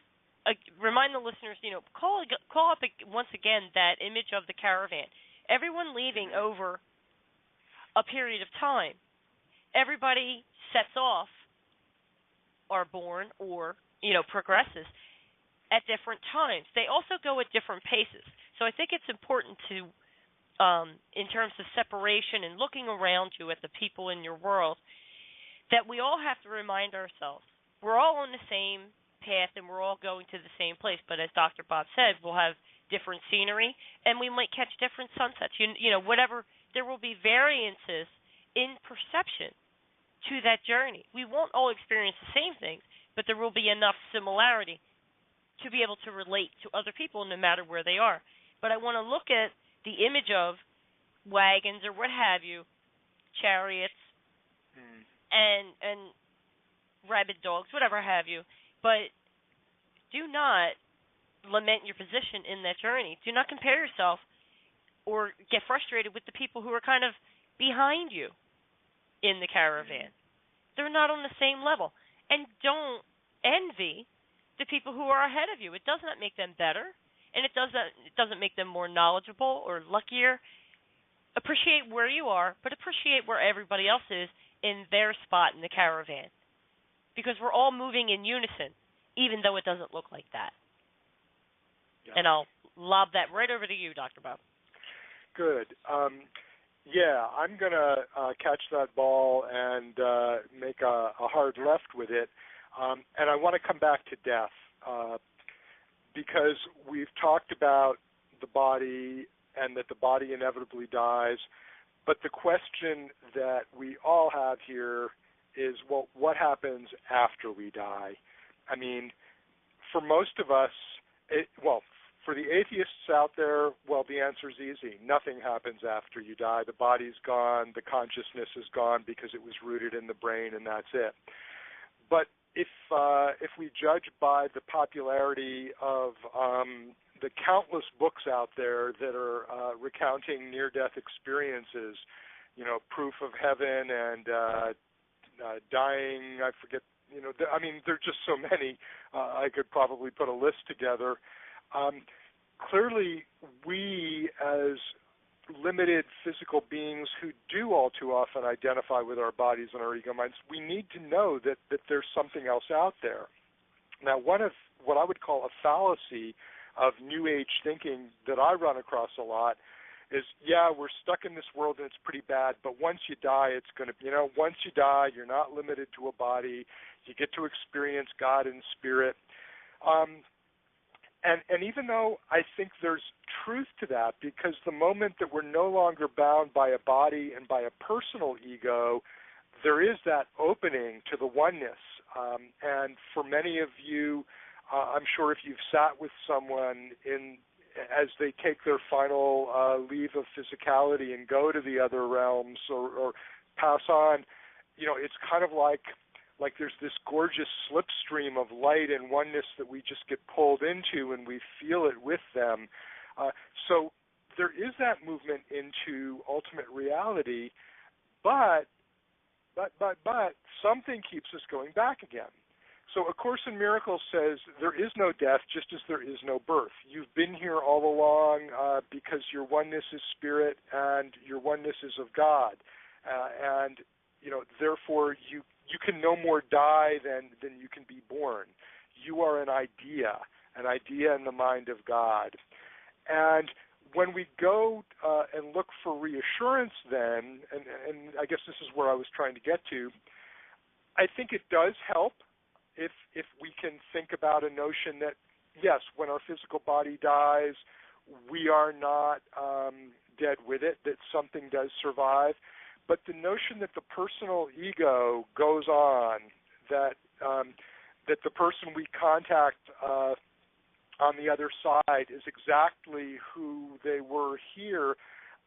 remind the listeners, call up once again that image of the caravan. Everyone leaving over a period of time. Everybody sets off, are born, or progresses at different times. They also go at different paces. So I think it's important to, in terms of separation and looking around you at the people in your world, that we all have to remind ourselves we're all on the same path and we're all going to the same place. But as Dr. Bob said, we'll have different scenery and we might catch different sunsets. Whatever, there will be variances in perception to that journey. We won't all experience the same things, but there will be enough similarity to be able to relate to other people no matter where they are. But I want to look at the image of wagons or what have you, chariots, and rabid dogs, whatever have you. But do not lament your position in that journey. Do not compare yourself or get frustrated with the people who are kind of behind you in the caravan. They're not on the same level. And don't envy the people who are ahead of you. It does not make them better, and it doesn't make them more knowledgeable or luckier. Appreciate where you are, but appreciate where everybody else is in their spot in the caravan. Because we're all moving in unison, even though it doesn't look like that. Yeah. And I'll lob that right over to you, Dr. Bob. Good. I'm going to catch that ball and make a hard left with it. And I want to come back to death because we've talked about the body and that the body inevitably dies. But the question that we all have here is, well, what happens after we die? I mean, for most of us, for the atheists out there, well, the answer is easy. Nothing happens after you die. The body's gone. The consciousness is gone because it was rooted in the brain, and that's it. But if we judge by the popularity of the countless books out there that are recounting near-death experiences, Proof of Heaven and Dying, I forget, there are just so many. I could probably put a list together. Clearly, we as limited physical beings who do all too often identify with our bodies and our ego minds, we need to know that there's something else out there. Now, one of what I would call a fallacy of New Age thinking that I run across a lot is, we're stuck in this world and it's pretty bad, but once you die, it's going to, once you die, you're not limited to a body. You get to experience God in spirit. And even though I think there's truth to that, because the moment that we're no longer bound by a body and by a personal ego, there is that opening to the oneness. And for many of you, I'm sure if you've sat with someone as they take their final leave of physicality and go to the other realms or pass on, it's kind of like there's this gorgeous slipstream of light and oneness that we just get pulled into and we feel it with them. So there is that movement into ultimate reality, but something keeps us going back again. So A Course in Miracles says there is no death just as there is no birth. You've been here all along because your oneness is spirit and your oneness is of God. And therefore you can no more die than you can be born. You are an idea in the mind of God. And when we go and look for reassurance then, and I guess this is where I was trying to get to, I think it does help if we can think about a notion that, yes, when our physical body dies, we are not dead with it, that something does survive. But the notion that the personal ego goes on, that the person we contact on the other side is exactly who they were here,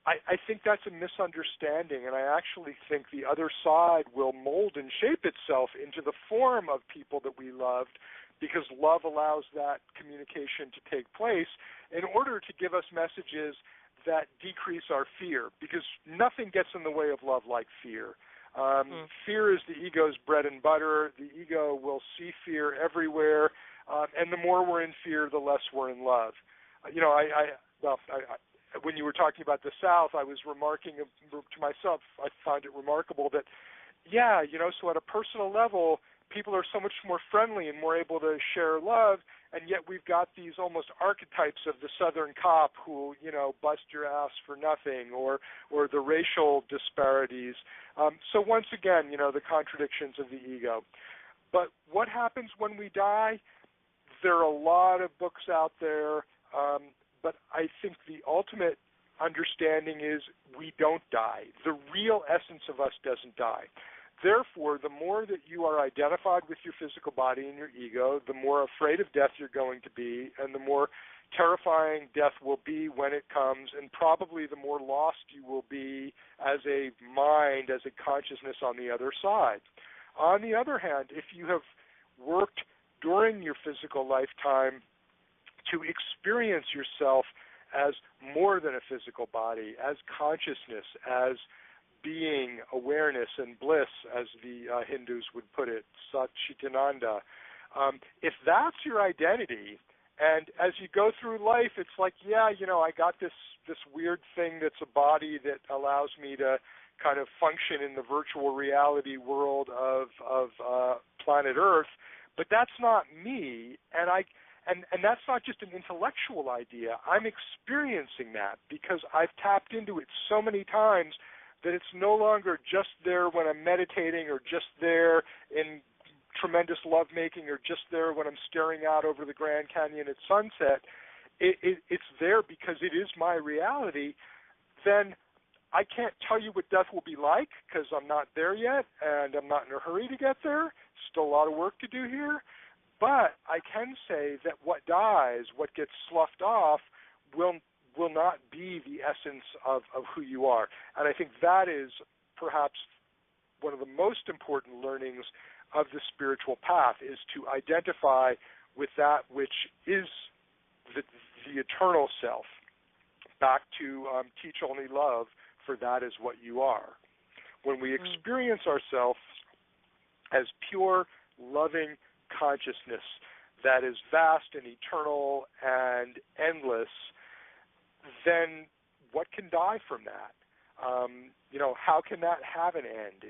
I think that's a misunderstanding, and I actually think the other side will mold and shape itself into the form of people that we loved, because love allows that communication to take place in order to give us messages that decrease our fear, because nothing gets in the way of love like fear. Fear is the ego's bread and butter. The ego will see fear everywhere, and the more we're in fear, the less we're in love. When you were talking about the South, I was remarking to myself, I find it remarkable that, so at a personal level, people are so much more friendly and more able to share love, and yet we've got these almost archetypes of the Southern cop who, bust your ass for nothing, or the racial disparities. So once again, the contradictions of the ego. But what happens when we die? There are a lot of books out there, but I think the ultimate understanding is we don't die. The real essence of us doesn't die. Therefore, the more that you are identified with your physical body and your ego, the more afraid of death you're going to be, and the more terrifying death will be when it comes, and probably the more lost you will be as a mind, as a consciousness on the other side. On the other hand, if you have worked during your physical lifetime to experience yourself as more than a physical body, as consciousness, as being, awareness, and bliss, as the Hindus would put it, Satchitananda. If that's your identity, and as you go through life, it's like, I got this weird thing that's a body that allows me to kind of function in the virtual reality world of planet Earth, but that's not me, and that's not just an intellectual idea. I'm experiencing that because I've tapped into it so many times that it's no longer just there when I'm meditating, or just there in tremendous lovemaking, or just there when I'm staring out over the Grand Canyon at sunset. It's there because it is my reality. Then I can't tell you what death will be like because I'm not there yet, and I'm not in a hurry to get there. Still a lot of work to do here. But I can say that what dies, what gets sloughed off, will not be the essence of who you are. And I think that is perhaps one of the most important learnings of the spiritual path, is to identify with that which is the eternal self, back to teach only love, for that is what you are. When we experience ourselves as pure, loving consciousness that is vast and eternal and endless, then what can die from that? How can that have an end?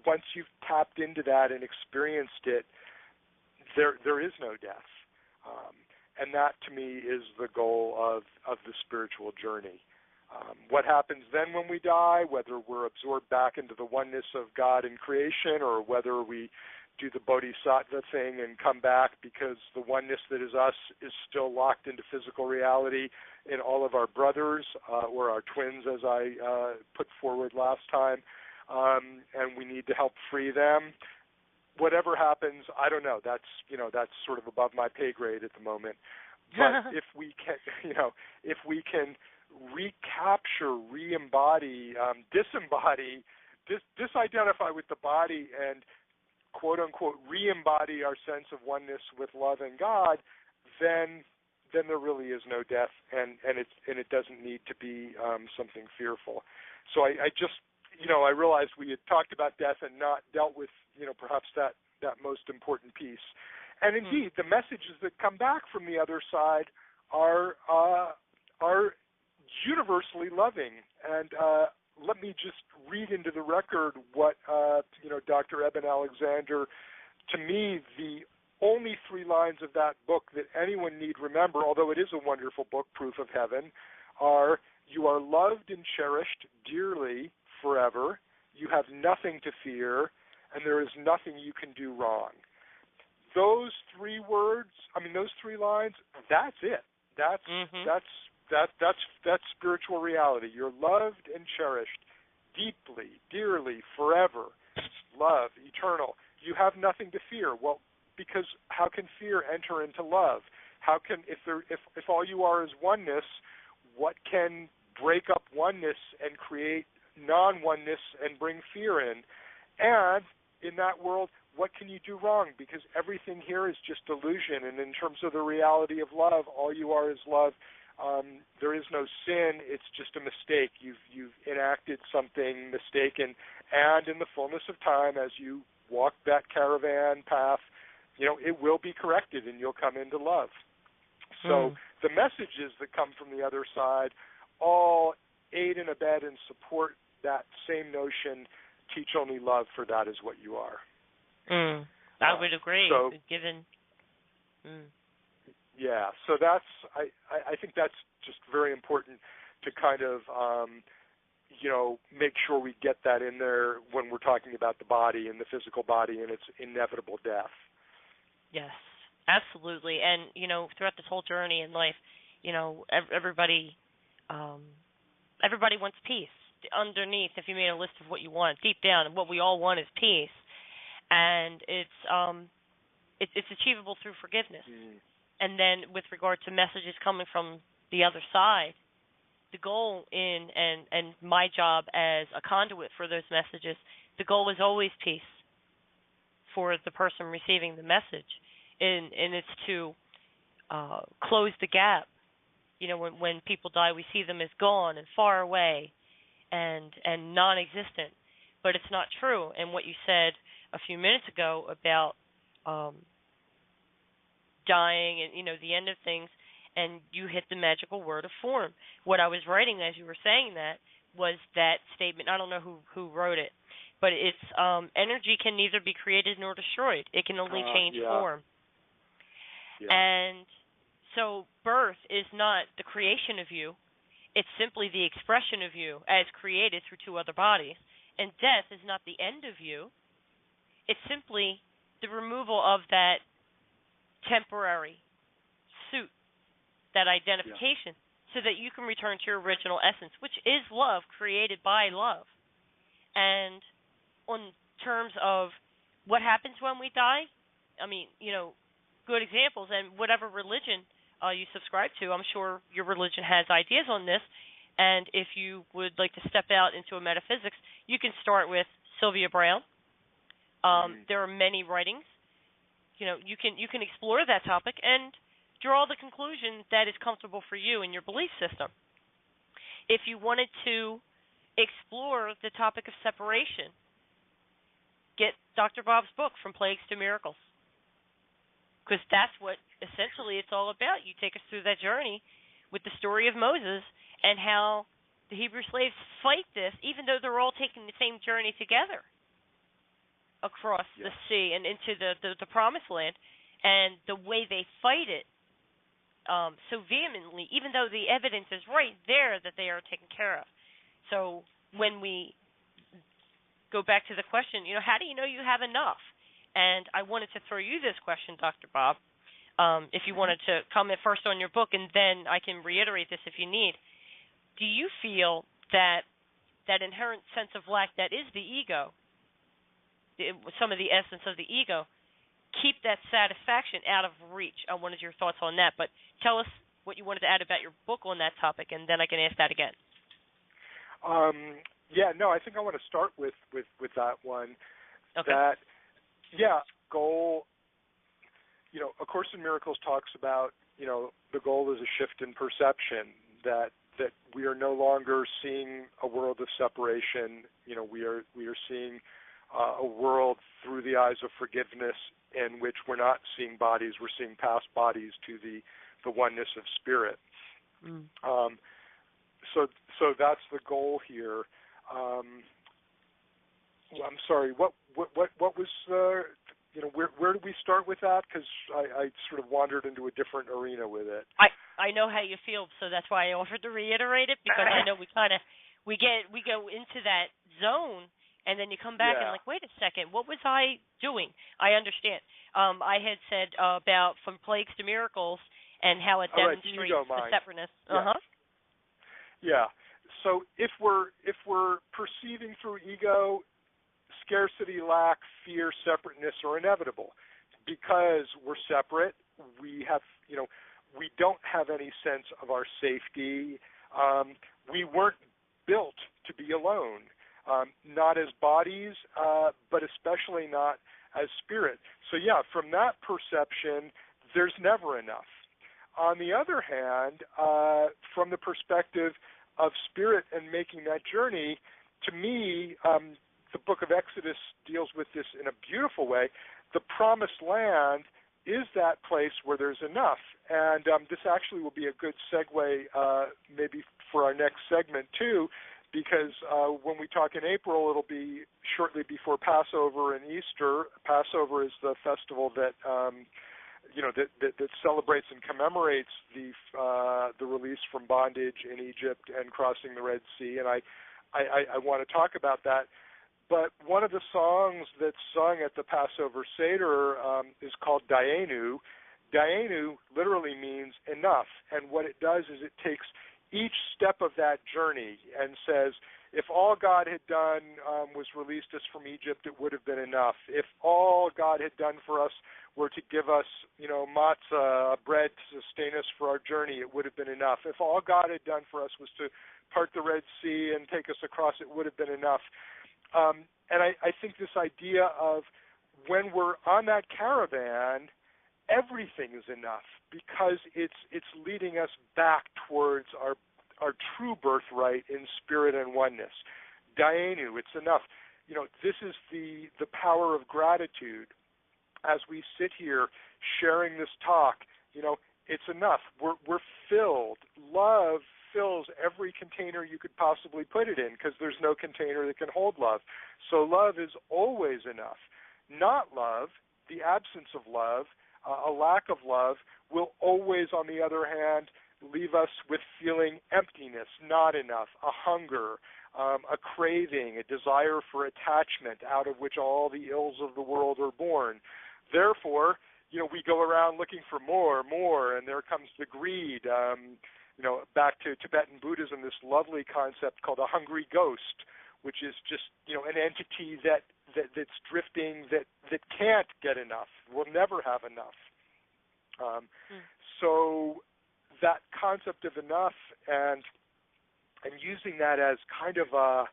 Once you've tapped into that and experienced it, there is no death. And that, to me, is the goal of the spiritual journey. What happens then when we die, whether we're absorbed back into the oneness of God and creation, or whether we do the bodhisattva thing and come back because the oneness that is us is still locked into physical reality in all of our brothers, or our twins, as I put forward last time, and we need to help free them. Whatever happens, I don't know. That's sort of above my pay grade at the moment. But if we can recapture, re-embody, disembody, disidentify with the body, and quote unquote re-embody our sense of oneness with love and God, then there really is no death, and it doesn't need to be something fearful. So I just I realized we had talked about death and not dealt with perhaps that most important piece. And indeed, the messages that come back from the other side are universally loving. And let me just read into the record what Dr. Eben Alexander, to me, the only 3 lines of that book that anyone need remember, although it is a wonderful book, Proof of Heaven, are: you are loved and cherished dearly forever, you have nothing to fear, and there is nothing you can do wrong. Those 3 words, those 3 lines, that's it. That's spiritual reality. You're loved and cherished deeply, dearly, forever. Love, eternal. You have nothing to fear. Well, because how can fear enter into love? How can, if all you are is oneness, what can break up oneness and create non-oneness and bring fear in? And in that world, what can you do wrong? Because everything here is just illusion. And in terms of the reality of love, all you are is love. There is no sin. It's just a mistake. You've enacted something mistaken. And in the fullness of time, as you walk that caravan path, it will be corrected and you'll come into love. So the messages that come from the other side all aid and abet and support that same notion: teach only love, for that is what you are. I would agree. So, given. Yeah, so I think that's just very important to kind of make sure we get that in there when we're talking about the body and the physical body and its inevitable death. Yes, absolutely. And throughout this whole journey in life, everybody wants peace. Underneath, if you made a list of what you want, deep down, what we all want is peace, and it's achievable through forgiveness. And then, with regard to messages coming from the other side, the goal and my job as a conduit for those messages, the goal is always peace for the person receiving the message, and it's to close the gap. When people die, we see them as gone and far away and non-existent, but it's not true. And what you said a few minutes ago about dying and the end of things, and you hit the magical word of form. What I was writing as you were saying that was that statement. I don't know who wrote it, but it's energy can neither be created nor destroyed. It can only change form. Yeah. And so birth is not the creation of you. It's simply the expression of you as created through 2 other bodies. And death is not the end of you. It's simply the removal of that temporary suit, that identification, so that you can return to your original essence, which is love, created by love. And on terms of what happens when we die, good examples, and whatever religion you subscribe to, I'm sure your religion has ideas on this, and if you would like to step out into a metaphysics, you can start with Sylvia Brown. There are many writings. You can explore that topic and draw the conclusion that is comfortable for you in your belief system. If you wanted to explore the topic of separation, get Dr. Bob's book, From Plagues to Miracles, because that's what essentially it's all about. You take us through that journey with the story of Moses and how the Hebrew slaves fight this, even though they're all taking the same journey together across the sea and into the promised land, and the way they fight it so vehemently, even though the evidence is right there that they are taken care of. So when we go back to the question, how do you know you have enough? And I wanted to throw you this question, Dr. Bob, if you wanted to comment first on your book, and then I can reiterate this if you need. Do you feel that inherent sense of lack that is the ego, some of the essence of the ego, keep that satisfaction out of reach? I wanted your thoughts on that, but tell us what you wanted to add about your book on that topic, and then I can ask that again. I think I want to start with that one. Okay. Goal. A Course in Miracles talks about, the goal is a shift in perception, that we are no longer seeing a world of separation. We are seeing a world through the eyes of forgiveness, in which we're not seeing bodies, we're seeing past bodies to the oneness of spirit. So that's the goal here. I'm sorry. What was where did we start with that? Because I sort of wandered into a different arena with it. I know how you feel, so that's why I offered to reiterate it, because I know we go into that zone, and then you come back and wait a second, what was I doing? I understand. I had said about From Plagues to Miracles and how it demonstrates the separateness. So if we're perceiving through ego, scarcity, lack, fear, separateness are inevitable. Because we're separate, we have, we don't have any sense of our safety. We weren't built to be alone, not as bodies, but especially not as spirit. So from that perception, there's never enough. On the other hand, from the perspective of spirit and making that journey, to me, the book of Exodus deals with this in a beautiful way. The promised land is that place where there's enough. And this actually will be a good segue maybe for our next segment too, because when we talk in April, it'll be shortly before Passover and Easter. Passover is the festival that that celebrates and commemorates the release from bondage in Egypt and crossing the Red Sea, and I want to talk about that. But one of the songs that's sung at the Passover Seder is called Dayenu. Dayenu literally means enough, and what it does is it takes each step of that journey and says, if all God had done was released us from Egypt, it would have been enough. If all God had done for us were to give us, matzah, bread to sustain us for our journey, it would have been enough. If all God had done for us was to part the Red Sea and take us across, it would have been enough. And I think this idea of when we're on that caravan, everything is enough because it's leading us back towards our true birthright in spirit and oneness. Dayenu, it's enough. This is the power of gratitude. As we sit here sharing this talk, it's enough. We're filled. Love fills every container you could possibly put it in because there's no container that can hold love. So love is always enough. Not love, the absence of love, a lack of love, will always, on the other hand, leave us with feeling emptiness, not enough, a hunger, a craving, a desire for attachment out of which all the ills of the world are born. Therefore, we go around looking for more, and there comes the greed. Back to Tibetan Buddhism, this lovely concept called a hungry ghost, which is just, an entity that's drifting, that can't get enough, will never have enough. So that concept of enough and using that as kind of a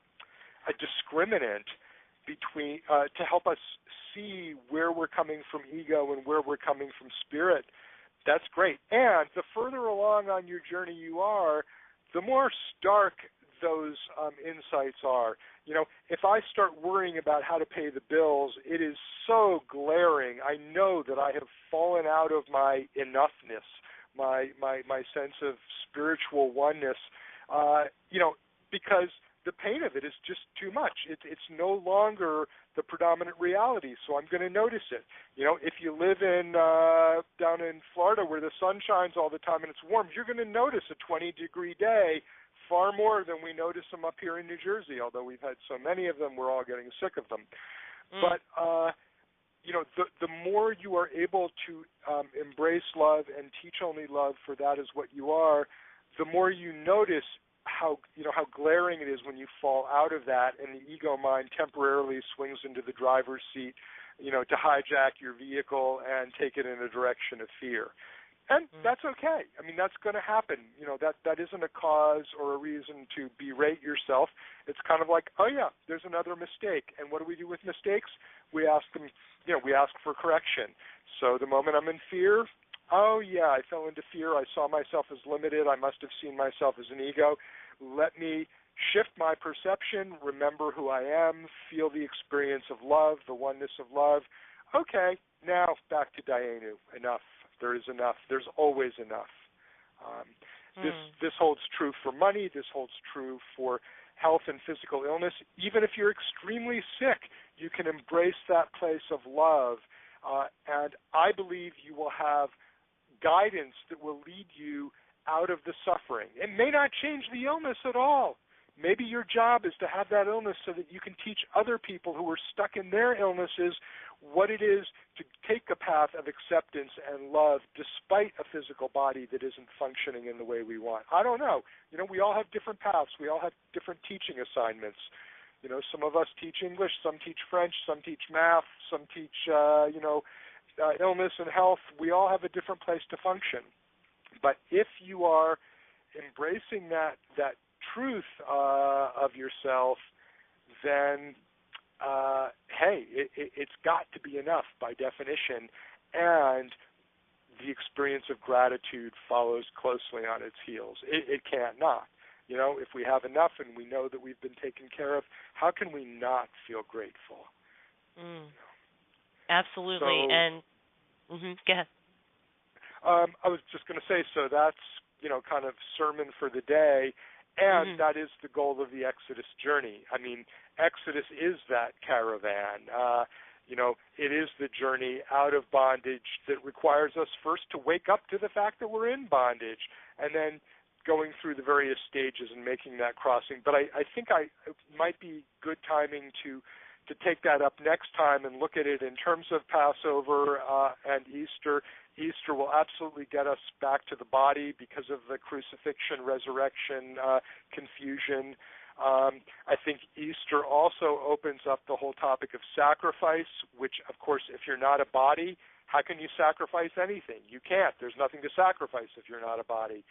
discriminant between to help us see where we're coming from ego and where we're coming from spirit, That's great. And the further along on your journey you are, the more stark those insights are. You know, if I start worrying about how to pay the bills, it is so glaring. I know that I have fallen out of my enoughness, my sense of spiritual oneness, because the pain of it is just too much. It's no longer the predominant reality, so I'm going to notice it. You know, if you live in down in Florida where the sun shines all the time and it's warm, you're going to notice a 20-degree day far more than we notice them up here in New Jersey, although we've had so many of them, we're all getting sick of them. But, the more you are able to embrace love and teach only love, for that is what you are, the more you notice how glaring it is when you fall out of that and the ego mind temporarily swings into the driver's seat, to hijack your vehicle and take it in a direction of fear. And that's okay. I mean, that's going to happen. That isn't a cause or a reason to berate yourself. It's kind of like, oh yeah, there's another mistake. And what do we do with mistakes? We ask them, we ask for correction. So the moment I'm in fear, oh yeah, I fell into fear. I saw myself as limited. I must have seen myself as an ego. Let me shift my perception, remember who I am, feel the experience of love, the oneness of love. Okay, now back to Dayenu. Enough. There is enough. There's always enough. This holds true for money. This holds true for health and physical illness. Even if you're extremely sick, you can embrace that place of love. And I believe you will have guidance that will lead you out of the suffering. It may not change the illness at all. Maybe your job is to have that illness so that you can teach other people who are stuck in their illnesses what it is to take a path of acceptance and love despite a physical body that isn't functioning in the way we want. I don't know. We all have different paths. We all have different teaching assignments. Some of us teach English, some teach French, some teach math, some teach, illness and health. We all have a different place to function. But if you are embracing that truth of yourself, then hey, it's got to be enough by definition, and the experience of gratitude follows closely on its heels. It can't not. If we have enough and we know that we've been taken care of, how can we not feel grateful? Absolutely. So, and go ahead. I was just going to say, so that's, kind of sermon for the day, and that is the goal of the Exodus journey. I mean, Exodus is that caravan. It is the journey out of bondage that requires us first to wake up to the fact that we're in bondage, and then going through the various stages and making that crossing. But I think it might be good timing to take that up next time and look at it in terms of Passover and Easter. Easter will absolutely get us back to the body because of the crucifixion, resurrection, confusion. I think Easter also opens up the whole topic of sacrifice, which, of course, if you're not a body, how can you sacrifice anything? You can't. There's nothing to sacrifice if you're not a body.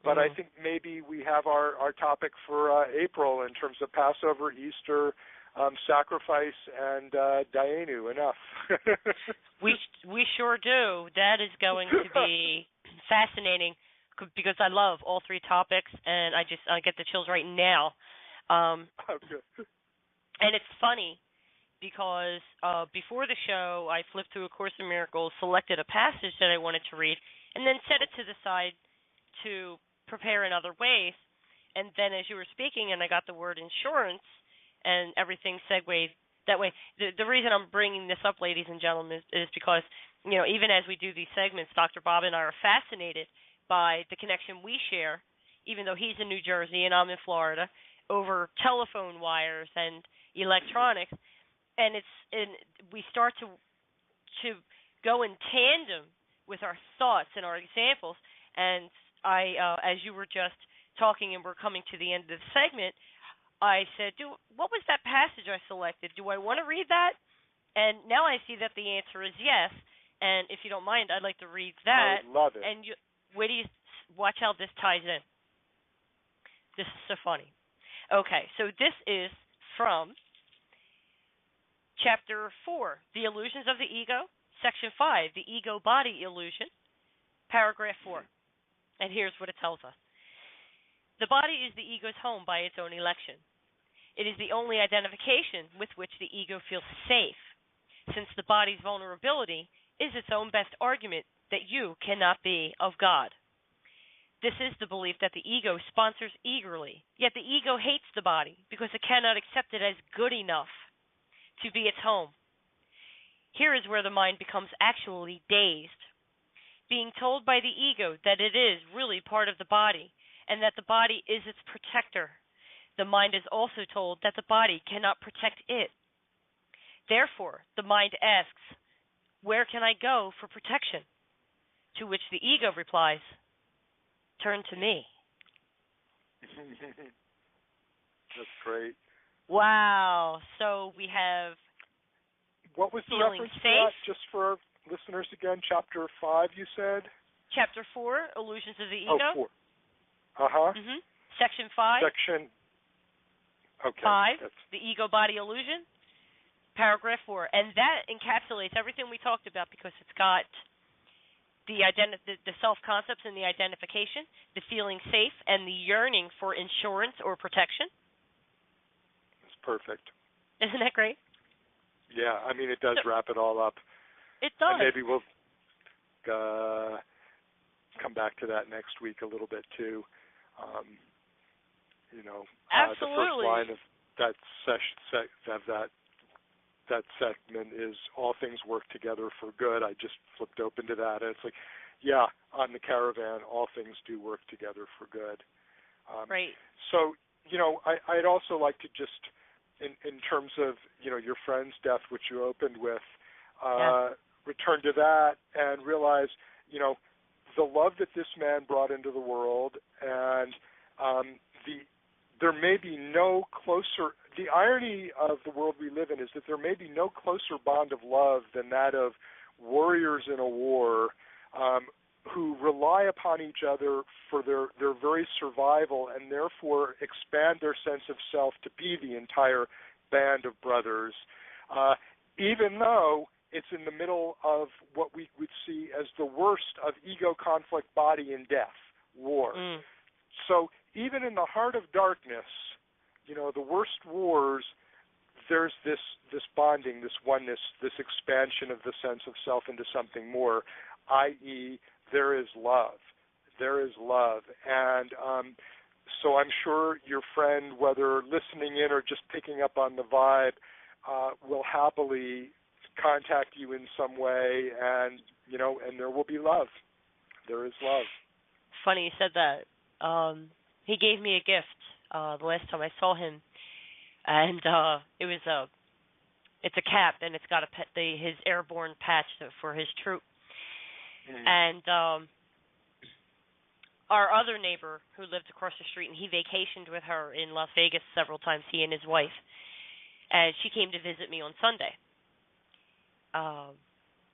But I think maybe we have our topic for April in terms of Passover, Easter, sacrifice, and Dayenu. Enough. We sure do. That is going to be fascinating because I love all three topics, and I get the chills right now. Okay. And it's funny because before the show, I flipped through A Course in Miracles, selected a passage that I wanted to read, and then set it to the side to prepare in other ways. And then as you were speaking and I got the word insurance and everything segued that way, the reason I'm bringing this up, ladies and gentlemen, is because, even as we do these segments, Dr. Bob and I are fascinated by the connection we share, even though he's in New Jersey and I'm in Florida, over telephone wires and electronics. And we start to go in tandem with our thoughts and our examples. And I, as you were just talking and we're coming to the end of the segment, I said, what was that passage I selected? Do I want to read that? And now I see that the answer is yes. And if you don't mind, I'd like to read that. I love it. And watch how this ties in. This is so funny. Okay, so this is from Chapter 4, The Illusions of the Ego, Section 5, The Ego-Body Illusion, Paragraph 4. And here's what it tells us. The body is the ego's home by its own election. It is the only identification with which the ego feels safe, since the body's vulnerability is its own best argument that you cannot be of God. This is the belief that the ego sponsors eagerly, yet the ego hates the body because it cannot accept it as good enough to be its home. Here is where the mind becomes actually dazed, being told by the ego that it is really part of the body and that the body is its protector. The mind is also told that the body cannot protect it. Therefore, the mind asks, "Where can I go for protection?" To which the ego replies, "Turn to me." That's great. Wow. So we have what was the feeling reference safe. For that? Just for our listeners again, Chapter 5, you said? Chapter 4, Illusions of the Ego. Oh, 4. Uh-huh. Mm-hmm. Section 5. Section, okay. 5, the ego-body illusion. Paragraph 4. And that encapsulates everything we talked about because it's got the self-concepts and the identification, the feeling safe, and the yearning for insurance or protection. It's perfect. Isn't that great? Yeah, I mean, it does wrap it all up. It does. And maybe we'll come back to that next week a little bit, too. Absolutely. The first line of that that segment is all things work together for good. I just flipped open to that, and it's like, yeah, on the caravan, all things do work together for good. Right. So, I'd also like to just, in terms of, your friend's death, which you opened with, return to that and realize, the love that this man brought into the world, and there may be no closer. The irony of the world we live in is that there may be no closer bond of love than that of warriors in a war who rely upon each other for their very survival and therefore expand their sense of self to be the entire band of brothers, even though it's in the middle of what we would see as the worst of ego conflict, body and death, war. So even in the heart of darkness, the worst wars, there's this bonding, this oneness, this expansion of the sense of self into something more, i.e., there is love. There is love. And so I'm sure your friend, whether listening in or just picking up on the vibe, will happily contact you in some way, and there will be love. There is love. Funny you said that. He gave me a gift the last time I saw him, and it's a cap, and it's got his airborne patch for his troop. And our other neighbor who lived across the street, and he vacationed with her in Las Vegas several times, he and his wife, and she came to visit me on Sunday.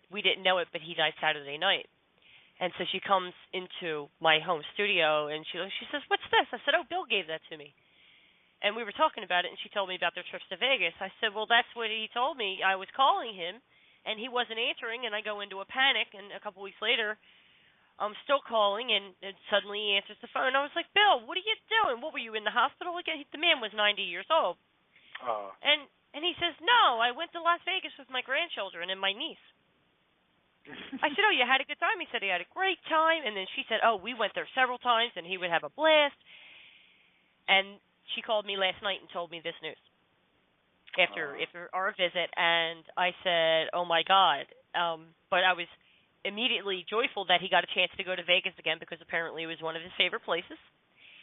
We didn't know it, but he died Saturday night. And so she comes into my home studio, and she says, "What's this?" I said, "Oh, Bill gave that to me." And we were talking about it, and she told me about their trips to Vegas. I said, "Well, that's what he told me." I was calling him, and he wasn't answering, and I go into a panic, and a couple weeks later, I'm still calling, and suddenly he answers the phone. I was like, "Bill, what are you doing? What, were you in the hospital again?" The man was 90 years old. And he says, "No, I went to Las Vegas with my grandchildren and my niece." I said, "Oh, you had a good time?" He said he had a great time. And then she said, "Oh, we went there several times, and he would have a blast." And she called me last night and told me this news after our visit. And I said, "Oh, my God." But I was immediately joyful that he got a chance to go to Vegas again because apparently it was one of his favorite places.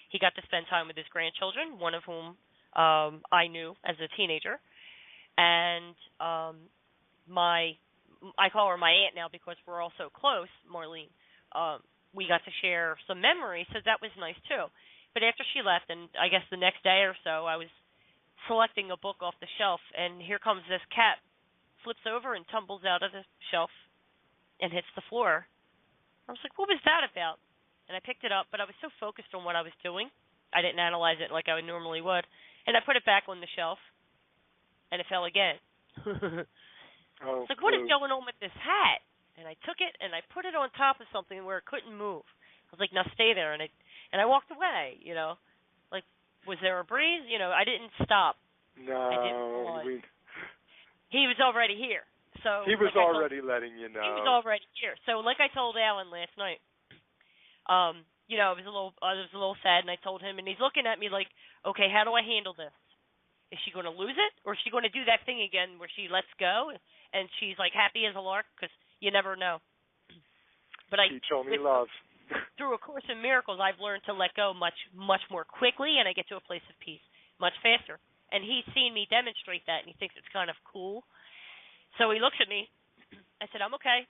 He got to spend time with his grandchildren, one of whom I knew as a teenager. And I call her my aunt now because we're all so close, Marlene. We got to share some memories, so that was nice too. But after she left, and I guess the next day or so, I was selecting a book off the shelf, and here comes this cat, flips over and tumbles out of the shelf and hits the floor. I was like, "What was that about?" And I picked it up, but I was so focused on what I was doing, I didn't analyze it like I normally would. And I put it back on the shelf, and it fell again. It's like, what is going on with this hat? And I took it and I put it on top of something where it couldn't move. I was like, now stay there. And I walked away, Like, was there a breeze? I didn't stop. No. He was already here. So he was already letting you know. He was already here. So like I told Alan last night, I was a little sad, and I told him, and he's looking at me like, okay, how do I handle this? Is she going to lose it, or is she going to do that thing again where she lets go and she's like happy as a lark? Because you never know. But teach only love. Through A Course in Miracles, I've learned to let go much, much more quickly, and I get to a place of peace much faster. And he's seen me demonstrate that, and he thinks it's kind of cool. So he looks at me. I said, I'm okay.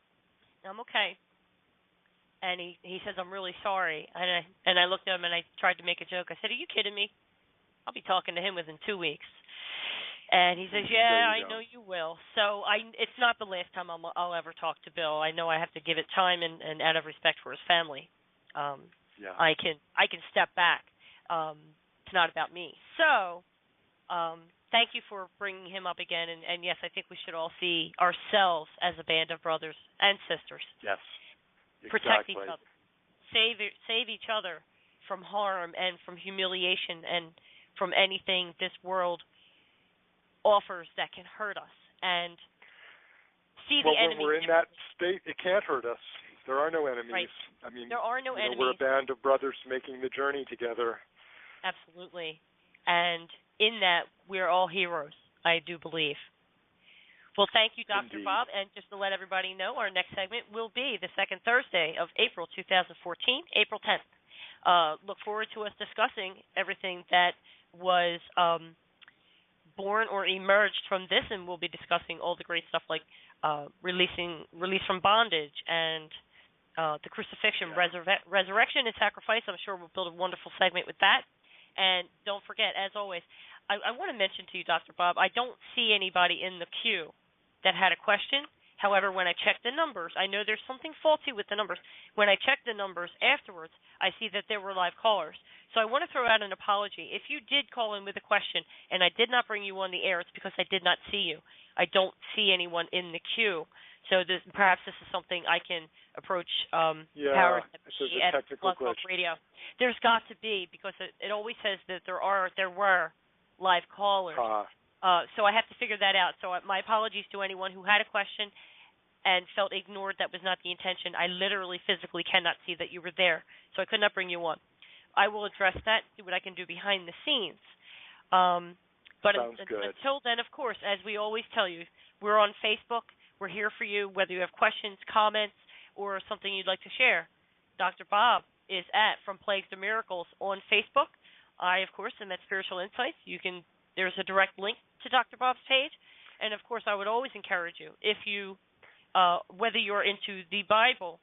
And he says, I'm really sorry. And I looked at him, and I tried to make a joke. I said, are you kidding me? I'll be talking to him within 2 weeks. And he says, yeah, I know you will. So it's not the last time I'll ever talk to Bill. I know I have to give it time and out of respect for his family. I can step back. It's not about me. So thank you for bringing him up again. And yes, I think we should all see ourselves as a band of brothers and sisters. Yes, exactly. Protect each other. Save each other from harm and from humiliation and from anything this world offers that can hurt us. And see the enemy. When we're in that state, it can't hurt us. There are no enemies. Right. I mean, there are no enemies. We're a band of brothers making the journey together. Absolutely. And in that, we're all heroes, I do believe. Well, thank you, Dr. Indeed. Bob. And just to let everybody know, our next segment will be the second Thursday of April 2014, April 10th. Look forward to us discussing everything that was born or emerged from this, and we'll be discussing all the great stuff like release from bondage and the crucifixion, resurrection and sacrifice. I'm sure we'll build a wonderful segment with that. And don't forget, as always, I want to mention to you, Dr. Bob, I don't see anybody in the queue that had a question. However, when I check the numbers, I know there's something faulty with the numbers. When I check the numbers afterwards, I see that there were live callers. So I want to throw out an apology. If you did call in with a question and I did not bring you on the air, it's because I did not see you. I don't see anyone in the queue. So perhaps this is something I can approach Powers at Blog Talk Radio. There's got to be, because it always says that there were live callers. So I have to figure that out. So my apologies to anyone who had a question and felt ignored. That was not the intention. I literally physically cannot see that you were there, so I could not bring you on. I will address that, see what I can do behind the scenes. But until then, of course, as we always tell you, we're on Facebook. We're here for you, whether you have questions, comments, or something you'd like to share. Dr. Bob is at From Plagues to Miracles on Facebook. I, of course, am at Spiritual Insights. There's a direct link to Dr. Bob's page. And, of course, I would always encourage you, if you, whether you're into the Bible,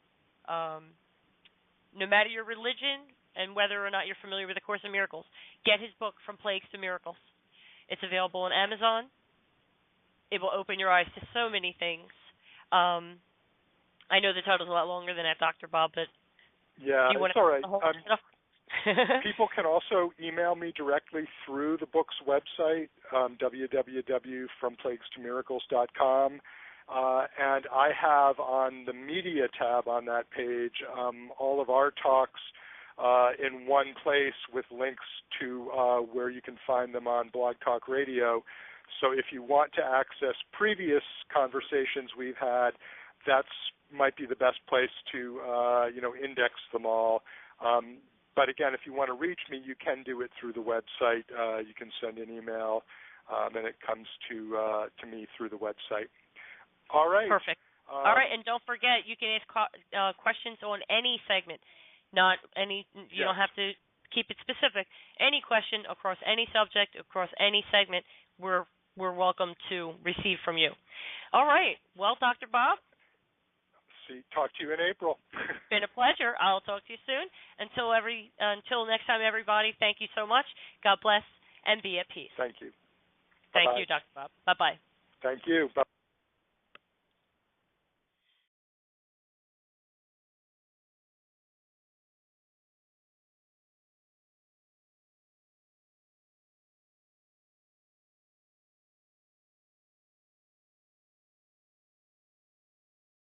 no matter your religion, and whether or not you're familiar with A Course in Miracles, get his book, From Plagues to Miracles. It's available on Amazon. It will open your eyes to so many things. I know the title's a lot longer than that, Dr. Bob, but yeah, it's all right. People can also email me directly through the book's website, www.fromplaguestomiracles.com. And I have on the media tab on that page all of our talks in one place with links to where you can find them on Blog Talk Radio. So if you want to access previous conversations we've had, that's might be the best place to index them all. But again, if you want to reach me, you can do it through the website. You can send an email, and it comes to me through the website. All right. Perfect. All right, and don't forget, you can ask questions on any segment. Not any. You don't have to keep it specific. Any question across any subject, across any segment, we're welcome to receive from you. All right. Well, Dr. Bob. Talk to you in April. It's been a pleasure. I'll talk to you soon. Until next time, everybody, thank you so much. God bless and be at peace. Thank you. Thank Bye-bye. you, Dr. Bob. Bye-bye. Thank you. Bye.